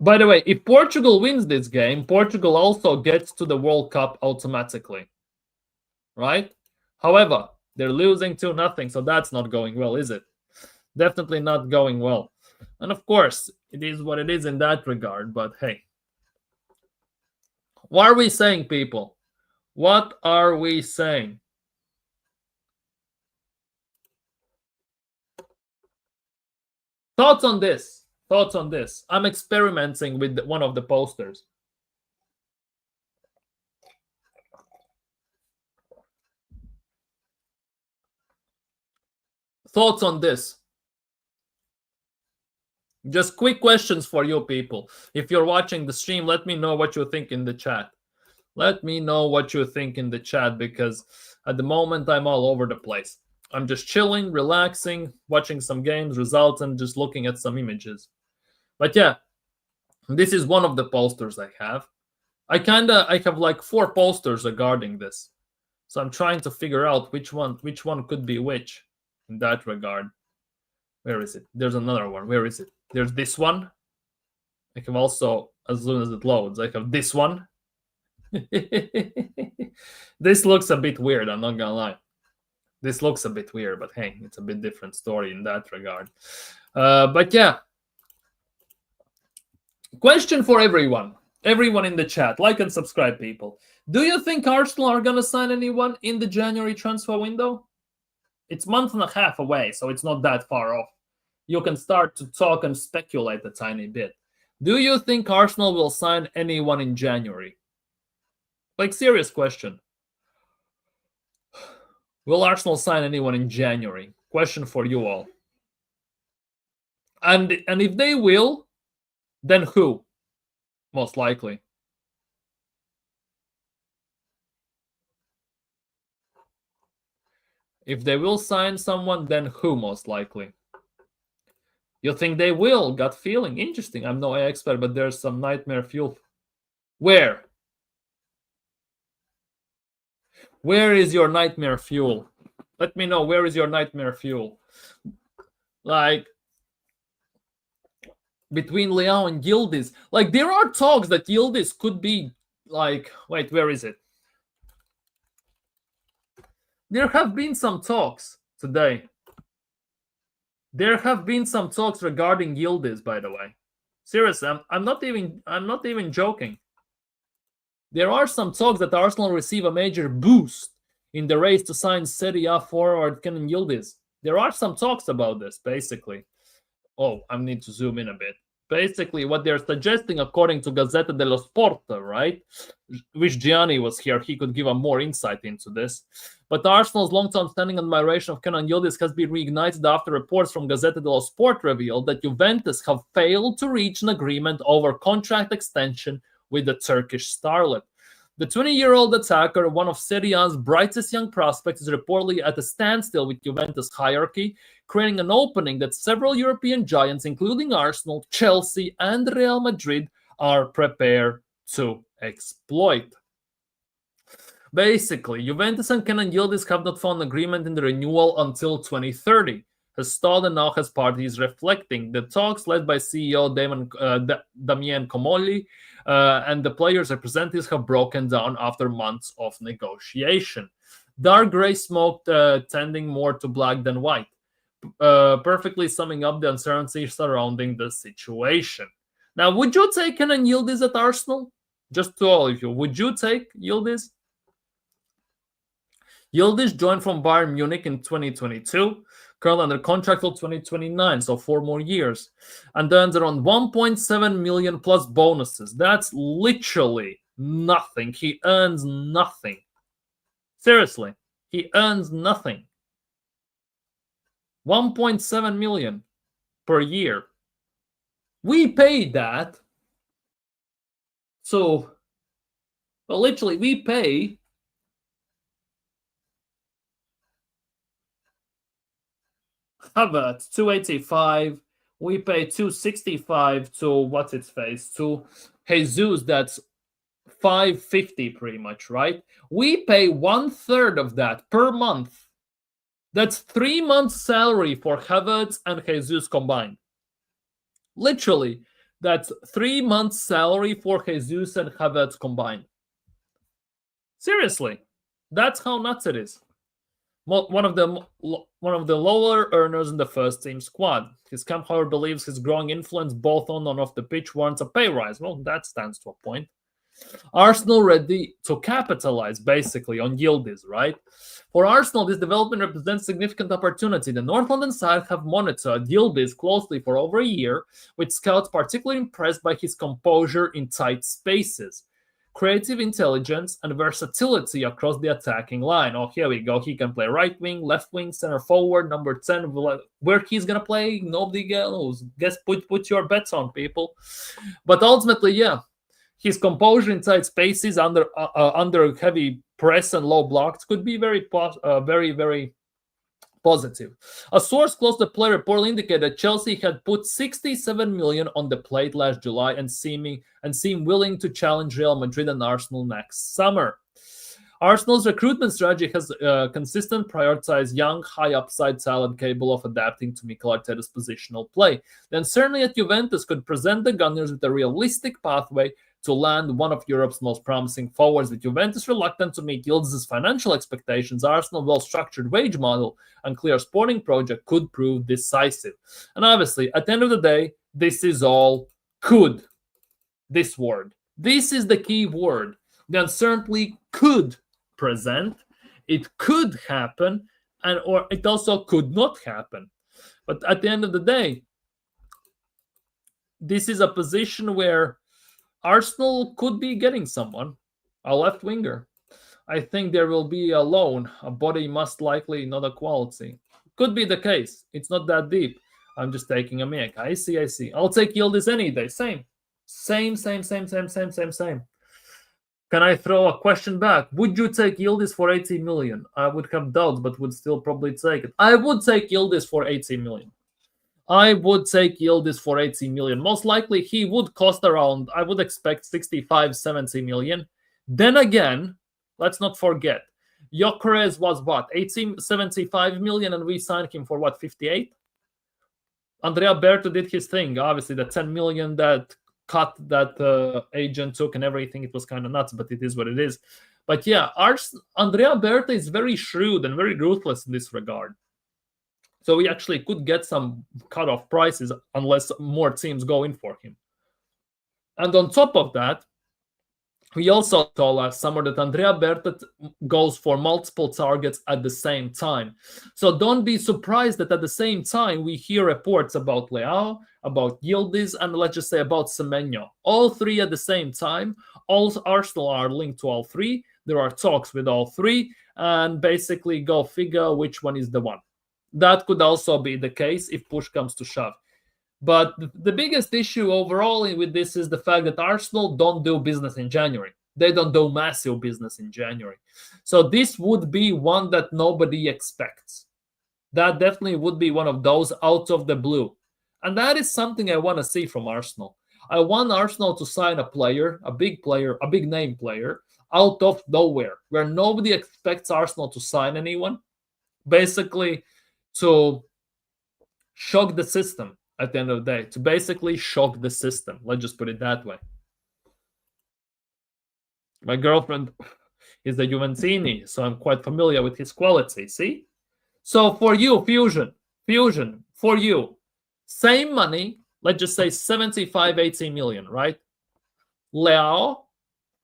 By the way, if Portugal wins this game, Portugal also gets to the World Cup automatically. Right? However, they're losing 2-0, so that's not going well, is it? Definitely not going well. And of course, it is what it is in that regard, but hey. What are we saying, people? What are we saying? Thoughts on this? Thoughts on this? I'm experimenting with one of the posters. Thoughts on this? Just quick questions for you people. If you're watching the stream, let me know what you think in the chat. Let me know what you think in the chat, because at the moment I'm all over the place. I'm just chilling, relaxing, watching some games, results, and just looking at some images. But yeah, this is one of the posters I have. I have like 4 posters regarding this. So I'm trying to figure out which one could be which in that regard. Where is it? There's another one. Where is it? There's this one. I have also, as soon as it loads, I have this one. This looks a bit weird, I'm not gonna lie. This looks a bit weird, but hey, it's a bit different story in that regard. But yeah, question for everyone in the chat, like and subscribe, people. Do you think Arsenal are gonna sign anyone in the January transfer window? It's a month and a half away, so it's not that far off. You can start to talk and speculate a tiny bit. Do you think Arsenal will sign anyone in January? Like, serious question. Will Arsenal sign anyone in January? Question for you all. And if they will, then who? Most likely. If they will sign someone, then who most likely? You think they will? Gut feeling. Interesting. I'm no expert, but there's some nightmare fuel. Where? Where is your nightmare fuel? Let me know, where is your nightmare fuel? Like, between Leao and Yildiz. Like, there are talks that Yildiz could be, like, wait, where is it? There have been some talks today. There have been some talks regarding Yildiz, by the way. Seriously, I'm not even joking. There are some talks that Arsenal receive a major boost in the race to sign Serie A forward Kenan Yildiz. There are some talks about this, basically. Oh, I need to zoom in a bit. Basically, what they're suggesting, according to Gazzetta dello Sport, right? Which Gianni was here, he could give a more insight into this. But Arsenal's long-term standing admiration of Kenan Yildiz has been reignited after reports from Gazzetta dello Sport revealed that Juventus have failed to reach an agreement over contract extension with the Turkish starlet. The 20-year-old attacker, one of Serie A's brightest young prospects, is reportedly at a standstill with Juventus hierarchy, creating an opening that several European giants, including Arsenal, Chelsea, and Real Madrid, are prepared to exploit. Basically, Juventus and Kenan Yildiz have not found agreement in the renewal until 2030. Has stalled and now has parties reflecting. The talks led by CEO Damien Comolli and the players' representatives have broken down after months of negotiation. Dark gray smoke tending more to black than white, perfectly summing up the uncertainty surrounding the situation. Now, would you take Kenan Yildiz at Arsenal? Just to all of you, would you take Yildiz? Yildiz joined from Bayern Munich in 2022, currently under contract till 2029, so 4 more years, and earns around 1.7 million plus bonuses. That's literally nothing. He earns nothing. Seriously, he earns nothing. 1.7 million per year. We pay that. So, well, literally, we pay Havertz 285. We pay 265 to what's its face, to Jesus. That's 550 pretty much, right? We pay 1/3 of that per month. That's 3 months' salary for Havertz and Jesus combined. Literally, that's 3 months' salary for Jesus and Havertz combined. Seriously, that's how nuts it is. One of the lower earners in the first team squad. His camp, however, believes his growing influence both on and off the pitch warrants a pay rise. Well, that stands to a point. Arsenal ready to capitalize, basically, on Yildiz, right? For Arsenal, this development represents significant opportunity. The North London side have monitored Yildiz closely for over a year, with scouts particularly impressed by his composure in tight spaces. creative intelligence, and versatility across the attacking line. Oh, here we go. He can play right wing, left wing, center forward, number 10. Where he's going to play, nobody knows. Guess put your bets on, people. But ultimately, yeah, his composure inside spaces under heavy press and low blocks could be very, very positive. A source close to the player reportedly indicated that Chelsea had put 67 million on the plate last July and seem willing to challenge Real Madrid and Arsenal next summer. Arsenal's recruitment strategy has consistently prioritized young, high upside talent capable of adapting to Mikel Arteta's positional play. The uncertainty at Juventus could present the Gunners with a realistic pathway to land one of Europe's most promising forwards. With Juventus reluctant to meet Yıldız's financial expectations, Arsenal's well-structured wage model and clear sporting project could prove decisive. And obviously, at the end of the day, this is all could. This word. This is the key word. The uncertainty could present, it could happen, or it also could not happen. But at the end of the day, this is a position where Arsenal could be getting someone, a left winger. I think there will be a loan, a body most likely, not a quality. Could be the case. It's not that deep. I'm just taking a mic. I see. I'll take Yıldız any day. Same. Can I throw a question back? Would you take Yıldız for 80 million? I would have doubts, but would still probably take it. I would take Yıldız for 80 million. I would take Yıldız for 80 million. Most likely he would cost around, I would expect 65, 70 million. Then again, let's not forget, Gyökeres was what, 75 million, and we signed him for what, 58? Andrea Berto did his thing. Obviously, the 10 million that cut that agent took and everything, it was kind of nuts, but it is what it is. But yeah, Andrea Berto is very shrewd and very ruthless in this regard. So we actually could get some cut-off prices unless more teams go in for him. And on top of that, we also saw last summer that Andrea Berta goes for multiple targets at the same time. So don't be surprised that at the same time we hear reports about Leao, about Yıldız, and let's just say about Semenyo. All three at the same time. All Arsenal are linked to all three. There are talks with all three, and basically go figure which one is the one. That could also be the case if push comes to shove. But the biggest issue overall with this is the fact that Arsenal don't do business in January. They don't do massive business in January. So this would be one that nobody expects. That definitely would be one of those out of the blue. And that is something I want to see from Arsenal. I want Arsenal to sign a player, a big name player, out of nowhere, where nobody expects Arsenal to sign anyone. Basically, to shock the system at the end of the day, to basically shock the system. Let's just put it that way. My girlfriend is a Juventini, so I'm quite familiar with his quality, see? So for you, Fusion, for you, same money, let's just say 75, 80 million, right? Leao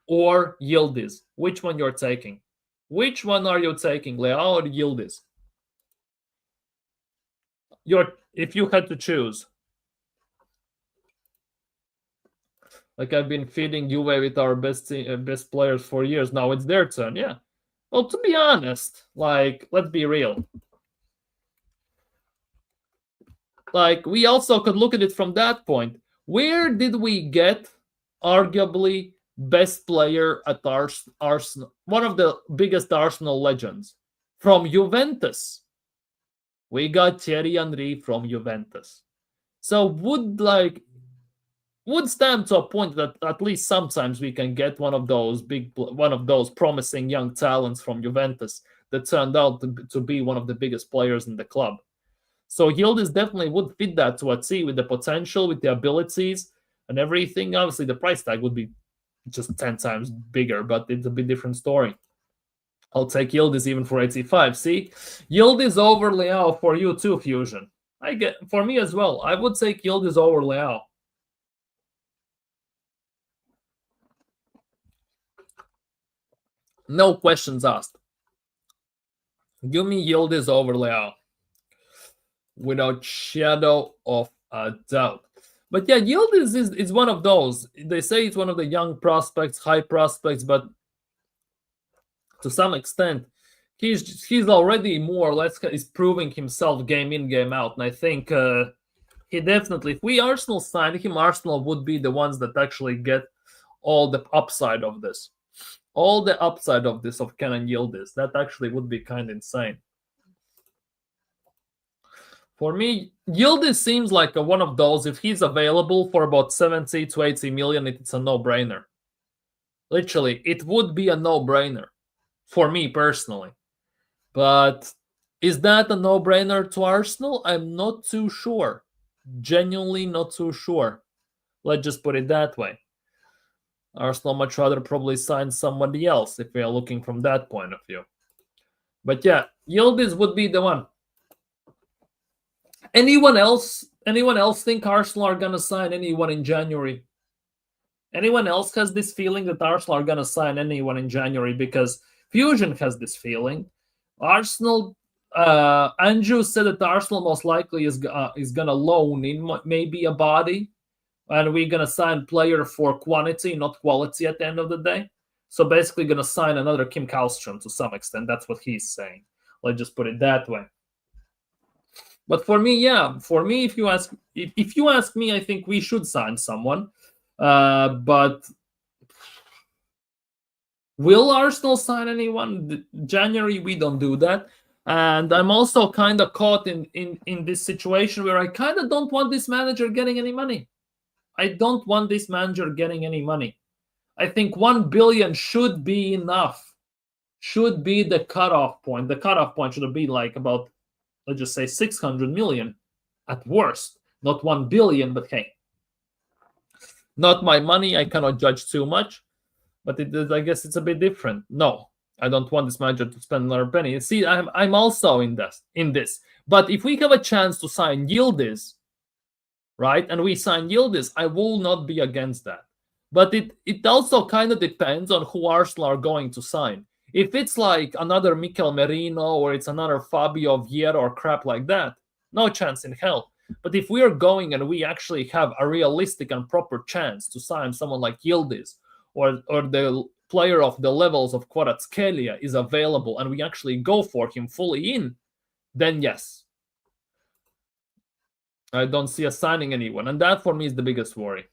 or Yıldız? Which one you're taking? Which one are you taking, Leao or Yıldız? If you had to choose, like I've been feeding Juve with our best players for years now, it's their turn. Yeah. Well, to be honest, like, let's be real. Like, we also could look at it from that point. Where did we get arguably best player at Arsenal? One of the biggest Arsenal legends from Juventus. We got Thierry Henry from Juventus. So would stand to a point that at least sometimes we can get one of those promising young talents from Juventus that turned out to be one of the biggest players in the club. So Yıldız definitely would fit that to a T with the potential, with the abilities and everything. Obviously, the price tag would be just 10 times bigger, but it's a bit different story. I'll take Yıldız even for 85. See? Yıldız over Leao for you too, Fusion. For me as well. I would take Yıldız over Leao. No questions asked. Give me Yıldız over Leao. Without shadow of a doubt. But yeah, Yildiz is one of those. They say it's one of the young prospects, high prospects, but to some extent, he's already more or less is proving himself game in, game out. And I think he definitely, if we Arsenal signed him, Arsenal would be the ones that actually get all the upside of this. All the upside of this, of Kenan Yildiz. That actually would be kind of insane. For me, Yildiz seems like one of those, if he's available for about 70 to 80 million, it's a no-brainer. Literally, it would be a no-brainer for me personally. But is that a no-brainer to Arsenal? I'm not too sure. Genuinely not too sure. Let's just put it that way. Arsenal much rather probably sign somebody else if we are looking from that point of view. But yeah, Yildiz would be the one. Anyone else think Arsenal are gonna sign anyone in January? Anyone else has this feeling that Arsenal are gonna sign anyone in January? Because Fusion has this feeling. Arsenal, Andrew said that Arsenal most likely is gonna loan in maybe a body, and we're gonna sign player for quantity, not quality, at the end of the day. So basically, gonna sign another Kim Kallstrom to some extent. That's what he's saying. Let's just put it that way. But for me, yeah, if you ask me, I think we should sign someone. But will Arsenal sign anyone? January, we don't do that. And I'm also kind of caught in this situation where I kind of don't want this manager getting any money. I don't want this manager getting any money. I think 1 billion should be enough. Should be the cutoff point. The cutoff point should be like about, let's just say 600 million at worst. Not 1 billion, but hey. Not my money. I cannot judge too much. But I guess it's a bit different. No, I don't want this manager to spend another penny. See, I'm also in this. But if we have a chance to sign Yildiz, right, and we sign Yildiz, I will not be against that. But it also kind of depends on who Arsenal are going to sign. If it's like another Mikel Merino or it's another Fabio Vieira or crap like that, no chance in hell. But if we are going and we actually have a realistic and proper chance to sign someone like Yildiz, or the player of the levels of Kvaratskhelia is available and we actually go for him fully in, then yes. I don't see us signing anyone. And that for me is the biggest worry.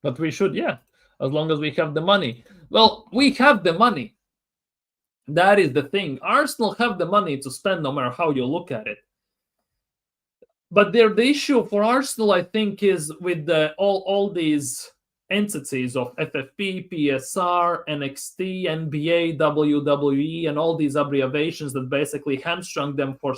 But we should, yeah, as long as we have the money. Well, we have the money. That is the thing. Arsenal have the money to spend no matter how you look at it. But the issue for Arsenal, I think, is with all these entities of FFP, PSR, NXT, NBA, WWE, and all these abbreviations that basically hamstrung them for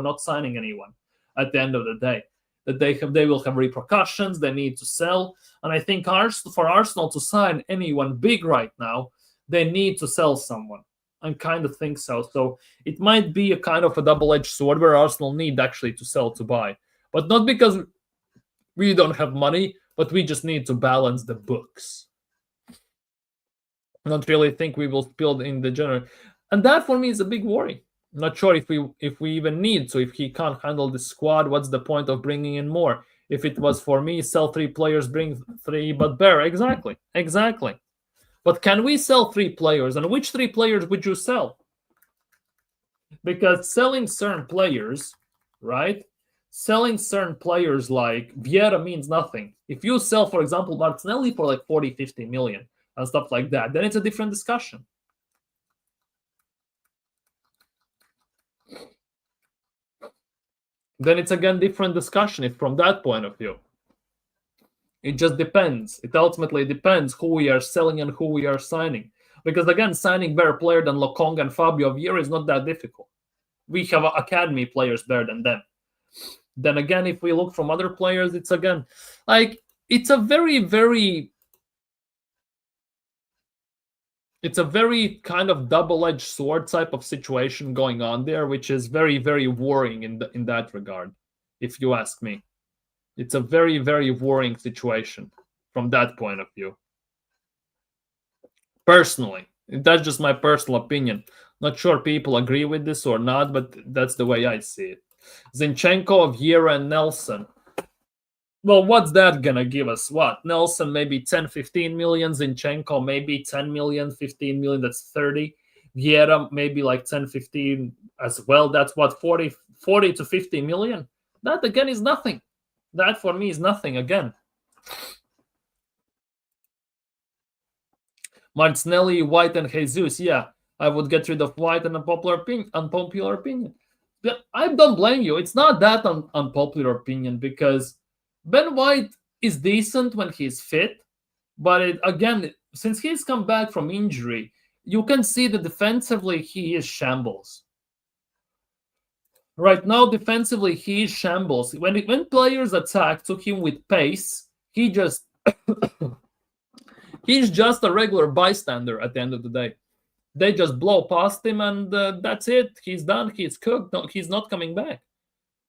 not signing anyone at the end of the day. That they will have repercussions, they need to sell. And I think for Arsenal to sign anyone big right now, they need to sell someone. I kind of think so. So it might be a kind of a double-edged sword where Arsenal need actually to sell to buy. But not because we don't have money, but we just need to balance the books. I don't really think we will build in the general. And that for me is a big worry. I'm not sure if we even need to. If he can't handle the squad, what's the point of bringing in more? If it was for me, sell 3 players, bring 3, but bear. Exactly. But can we sell 3 players? And which 3 players would you sell? Because selling certain players, right? Selling certain players like Vieira means nothing. If you sell, for example, Martinelli for like 40, 50 million and stuff like that, then it's a different discussion. Then it's again different discussion if from that point of view. It just depends. It ultimately depends who we are selling and who we are signing. Because again, signing better player than Lokonga and Fabio Vieira is not that difficult. We have academy players better than them. Then again, if we look from other players, it's again like it's a very kind of double-edged sword type of situation going on there, which is very, very worrying in that regard, if you ask me. It's a very, very worrying situation from that point of view. Personally, that's just my personal opinion. Not sure people agree with this or not, but that's the way I see it. Zinchenko, Vieira, and Nelson. Well, what's that gonna give us? What? Nelson, maybe 10, 15 million. Zinchenko, maybe 10 million, 15 million. That's 30. Vieira, maybe like 10, 15 as well. That's what, 40 to 50 million? That, again, is nothing. That, for me, is nothing, again. Martinelli, White, and Jesus. Yeah, I would get rid of White, and unpopular opinion. But I don't blame you. It's not that unpopular opinion, because Ben White is decent when he's fit, but again, since he's come back from injury, you can see that defensively he is shambles. Right now, defensively he is shambles. When players attack to him with pace, he's just a regular bystander at the end of the day. They just blow past him, and that's it. He's done. He's cooked. No, he's not coming back.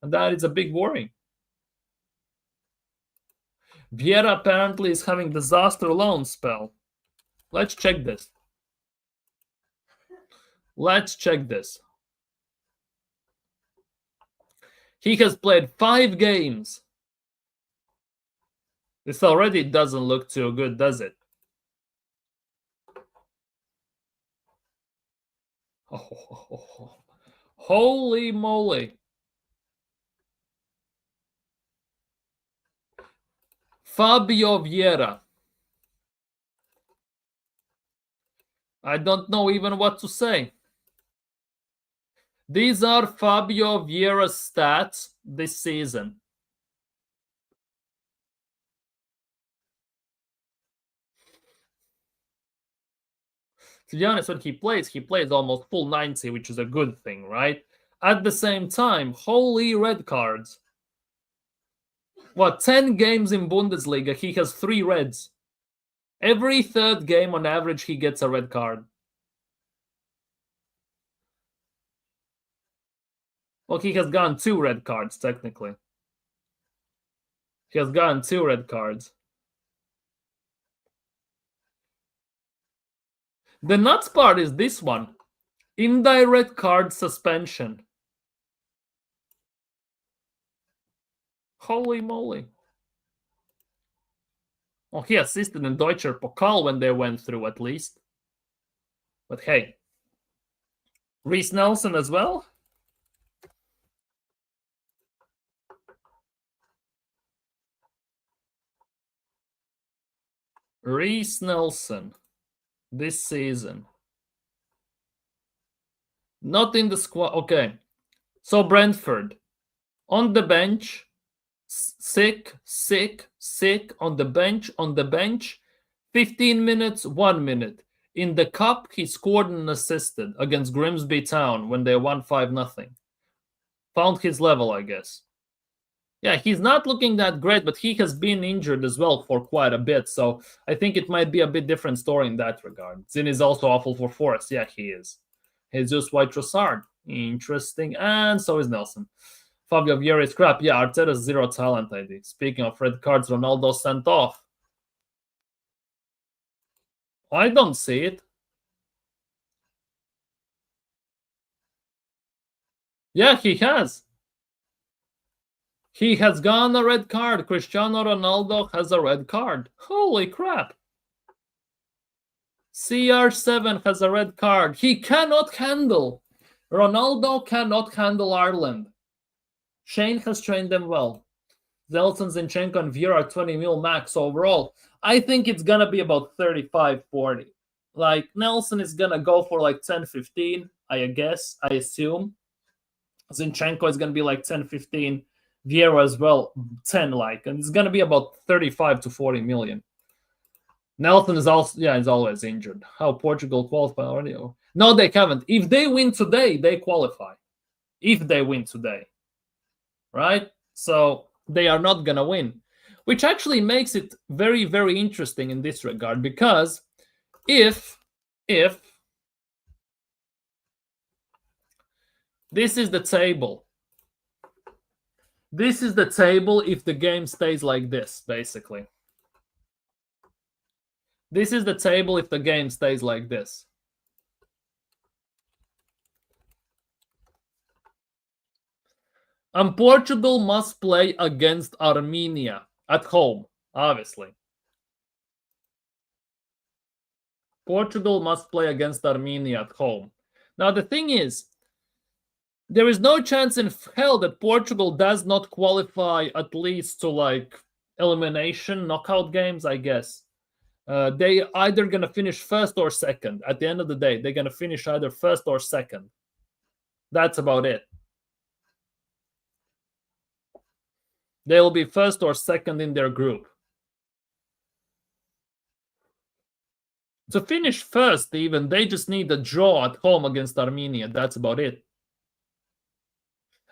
And that is a big worry. Vieira apparently is having disaster loan spell. Let's check this. He has played 5 games. This already doesn't look too good, does it? Oh, holy moly. Fabio Vieira. I don't know even what to say. These are Fabio Vieira's stats this season. To be honest, when he plays almost full 90, which is a good thing, right? At the same time, holy red cards. What, 10 games in Bundesliga, he has 3 reds. Every third game, on average, he gets a red card. Well, he has gotten 2 red cards, technically. He has gotten 2 red cards. The nuts part is this one. Indirect card suspension. Holy moly. Well, he assisted in Deutscher Pokal when they went through, at least. But hey. Reece Nelson as well? Reece Nelson this season. Not in the squad. Okay. So Brentford. On the bench. Sick. On the bench. 15 minutes, 1 minute. In the cup, he scored and assisted against Grimsby Town when they won 5-0. Found his level, I guess. Yeah, he's not looking that great, but he has been injured as well for quite a bit. So I think it might be a bit different story in that regard. Zin is also awful for Forest. Yeah, he is. Jesus White Trossard. Interesting. And so is Nelson. Fabio Vieira is crap. Yeah, Arteta's 0 talent ID. Speaking of red cards, Ronaldo sent off. I don't see it. Yeah, he has. He has gotten a red card. Cristiano Ronaldo has a red card. Holy crap. CR7 has a red card. He cannot handle. Ronaldo cannot handle Ireland. Shane has trained them well. Zelton, Zinchenko, and Vieira are 20 mil max overall. I think it's going to be about 35, 40. Like, Nelson is going to go for like 10, 15, I guess, I assume. Zinchenko is going to be like 10, 15. Vieira as well, 10 like. And it's going to be about 35 to 40 million. Nelson is also, yeah, he's always injured. How Portugal qualify already? No, they haven't. If they win today, they qualify. If they win today. Right? So they are not going to win. Which actually makes it very, very interesting in this regard. Because if this is the table. This is the table if the game stays like this, basically. This is the table if the game stays like this. And Portugal must play against Armenia. At home, obviously. Portugal must play against Armenia at home. Now, the thing is, there is no chance in hell that Portugal does not qualify at least to like elimination knockout games, I guess. They either going to finish first or second. At the end of the day, they're going to finish either first or second. That's about it. They'll be first or second in their group. To finish first, even, they just need a draw at home against Armenia. That's about it.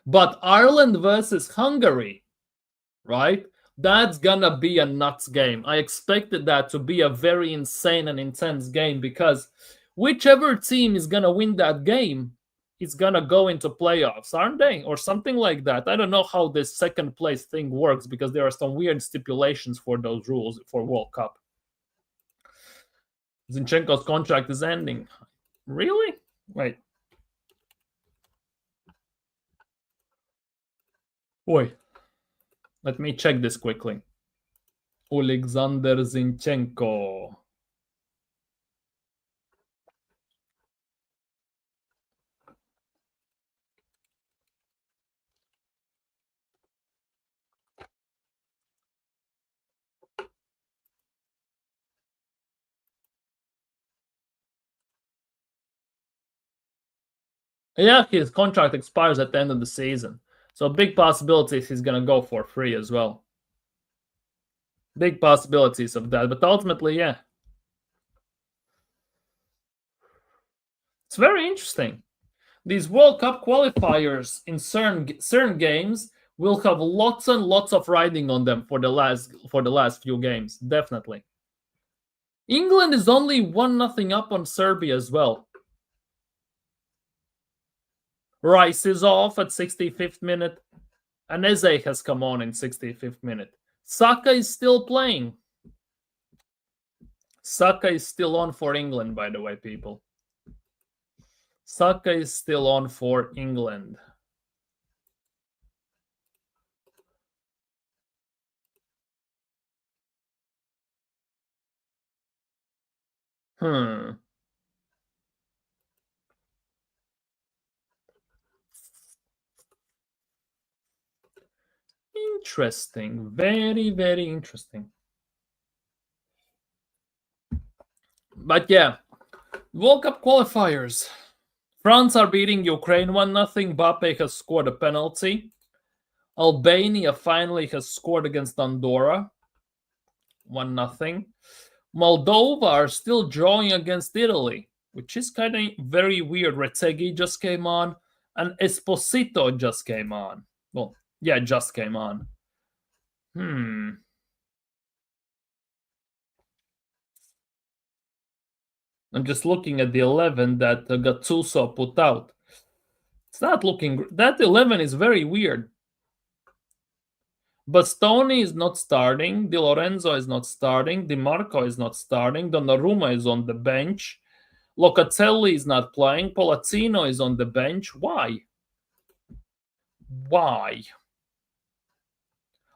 But Ireland versus Hungary, right? That's gonna be a nuts game. I expected that to be a very insane and intense game because whichever team is gonna win that game is gonna go into playoffs, aren't they? Or something like that. I don't know how this second place thing works because there are some weird stipulations for those rules for World Cup. Zinchenko's contract is ending. Really? Wait. Wait. Let me check this quickly. Alexander Zinchenko. Yeah, his contract expires at the end of the season. So big possibilities he's going to go for free as well. Big possibilities of that. But ultimately, yeah. It's very interesting. These World Cup qualifiers in certain games will have lots and lots of riding on them for the last few games. Definitely. England is only 1-0 up on Serbia as well. Rice is off at 65th minute. And Eze has come on in 65th minute. Saka is still playing. Saka is still on for England, by the way, people. Saka is still on for England. Interesting. Very, very interesting. But yeah, World Cup qualifiers. France are beating Ukraine 1-0. Mbappe has scored a penalty. Albania finally has scored against Andorra 1-0. Moldova are still drawing against Italy, which is kind of very weird. Retegui just came on, and Esposito just came on. Well, yeah, just came on. I'm just looking at the 11 that Gattuso put out. It's not looking... That 11 is very weird. Bastoni is not starting. Di Lorenzo is not starting. Di Marco is not starting. Donnarumma is on the bench. Locatelli is not playing. Polazzino is on the bench. Why? Why?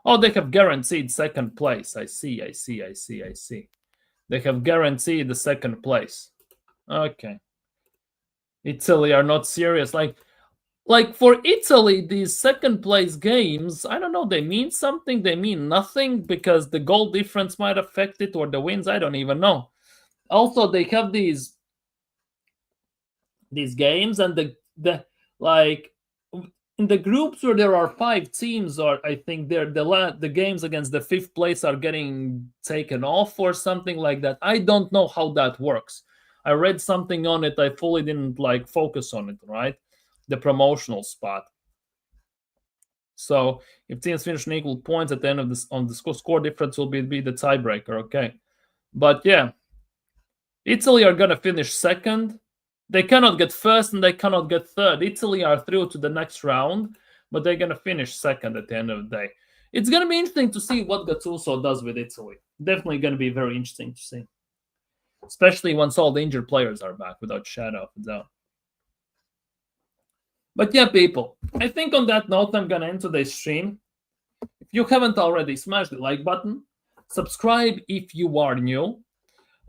Oh, they have guaranteed second place. I see. They have guaranteed the second place. Okay. Italy are not serious. Like for Italy, these second place games, I don't know, they mean something, they mean nothing, because the goal difference might affect it, or the wins, I don't even know. Also, they have these games, and the like in the groups where there are 5 teams, or I think the games against the 5th place are getting taken off or something like that. I don't know how that works. I read something on it. I fully didn't focus on it, right? The promotional spot. So if teams finish in equal points at the end of this, on the score difference will be the tiebreaker, okay? But yeah, Italy are gonna finish second. They cannot get first and they cannot get third. Italy are through to the next round, but they're gonna finish second at the end of the day. It's gonna be interesting to see what Gattuso does with Italy. Definitely gonna be very interesting to see, especially once all the injured players are back, without shadow of a doubt. But yeah, people, I think on that note, I'm going to end today's stream. If you haven't already, smash the like button. Subscribe if you are new.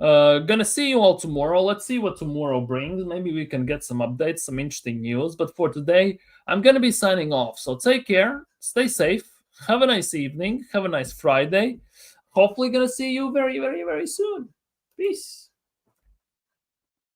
Gonna see you all tomorrow. Let's see what tomorrow brings. Maybe we can get some updates, some interesting news. But for today, I'm gonna be signing off. So take care, stay safe, have a nice evening, have a nice Friday. Hopefully gonna see you very, very, very soon. Peace.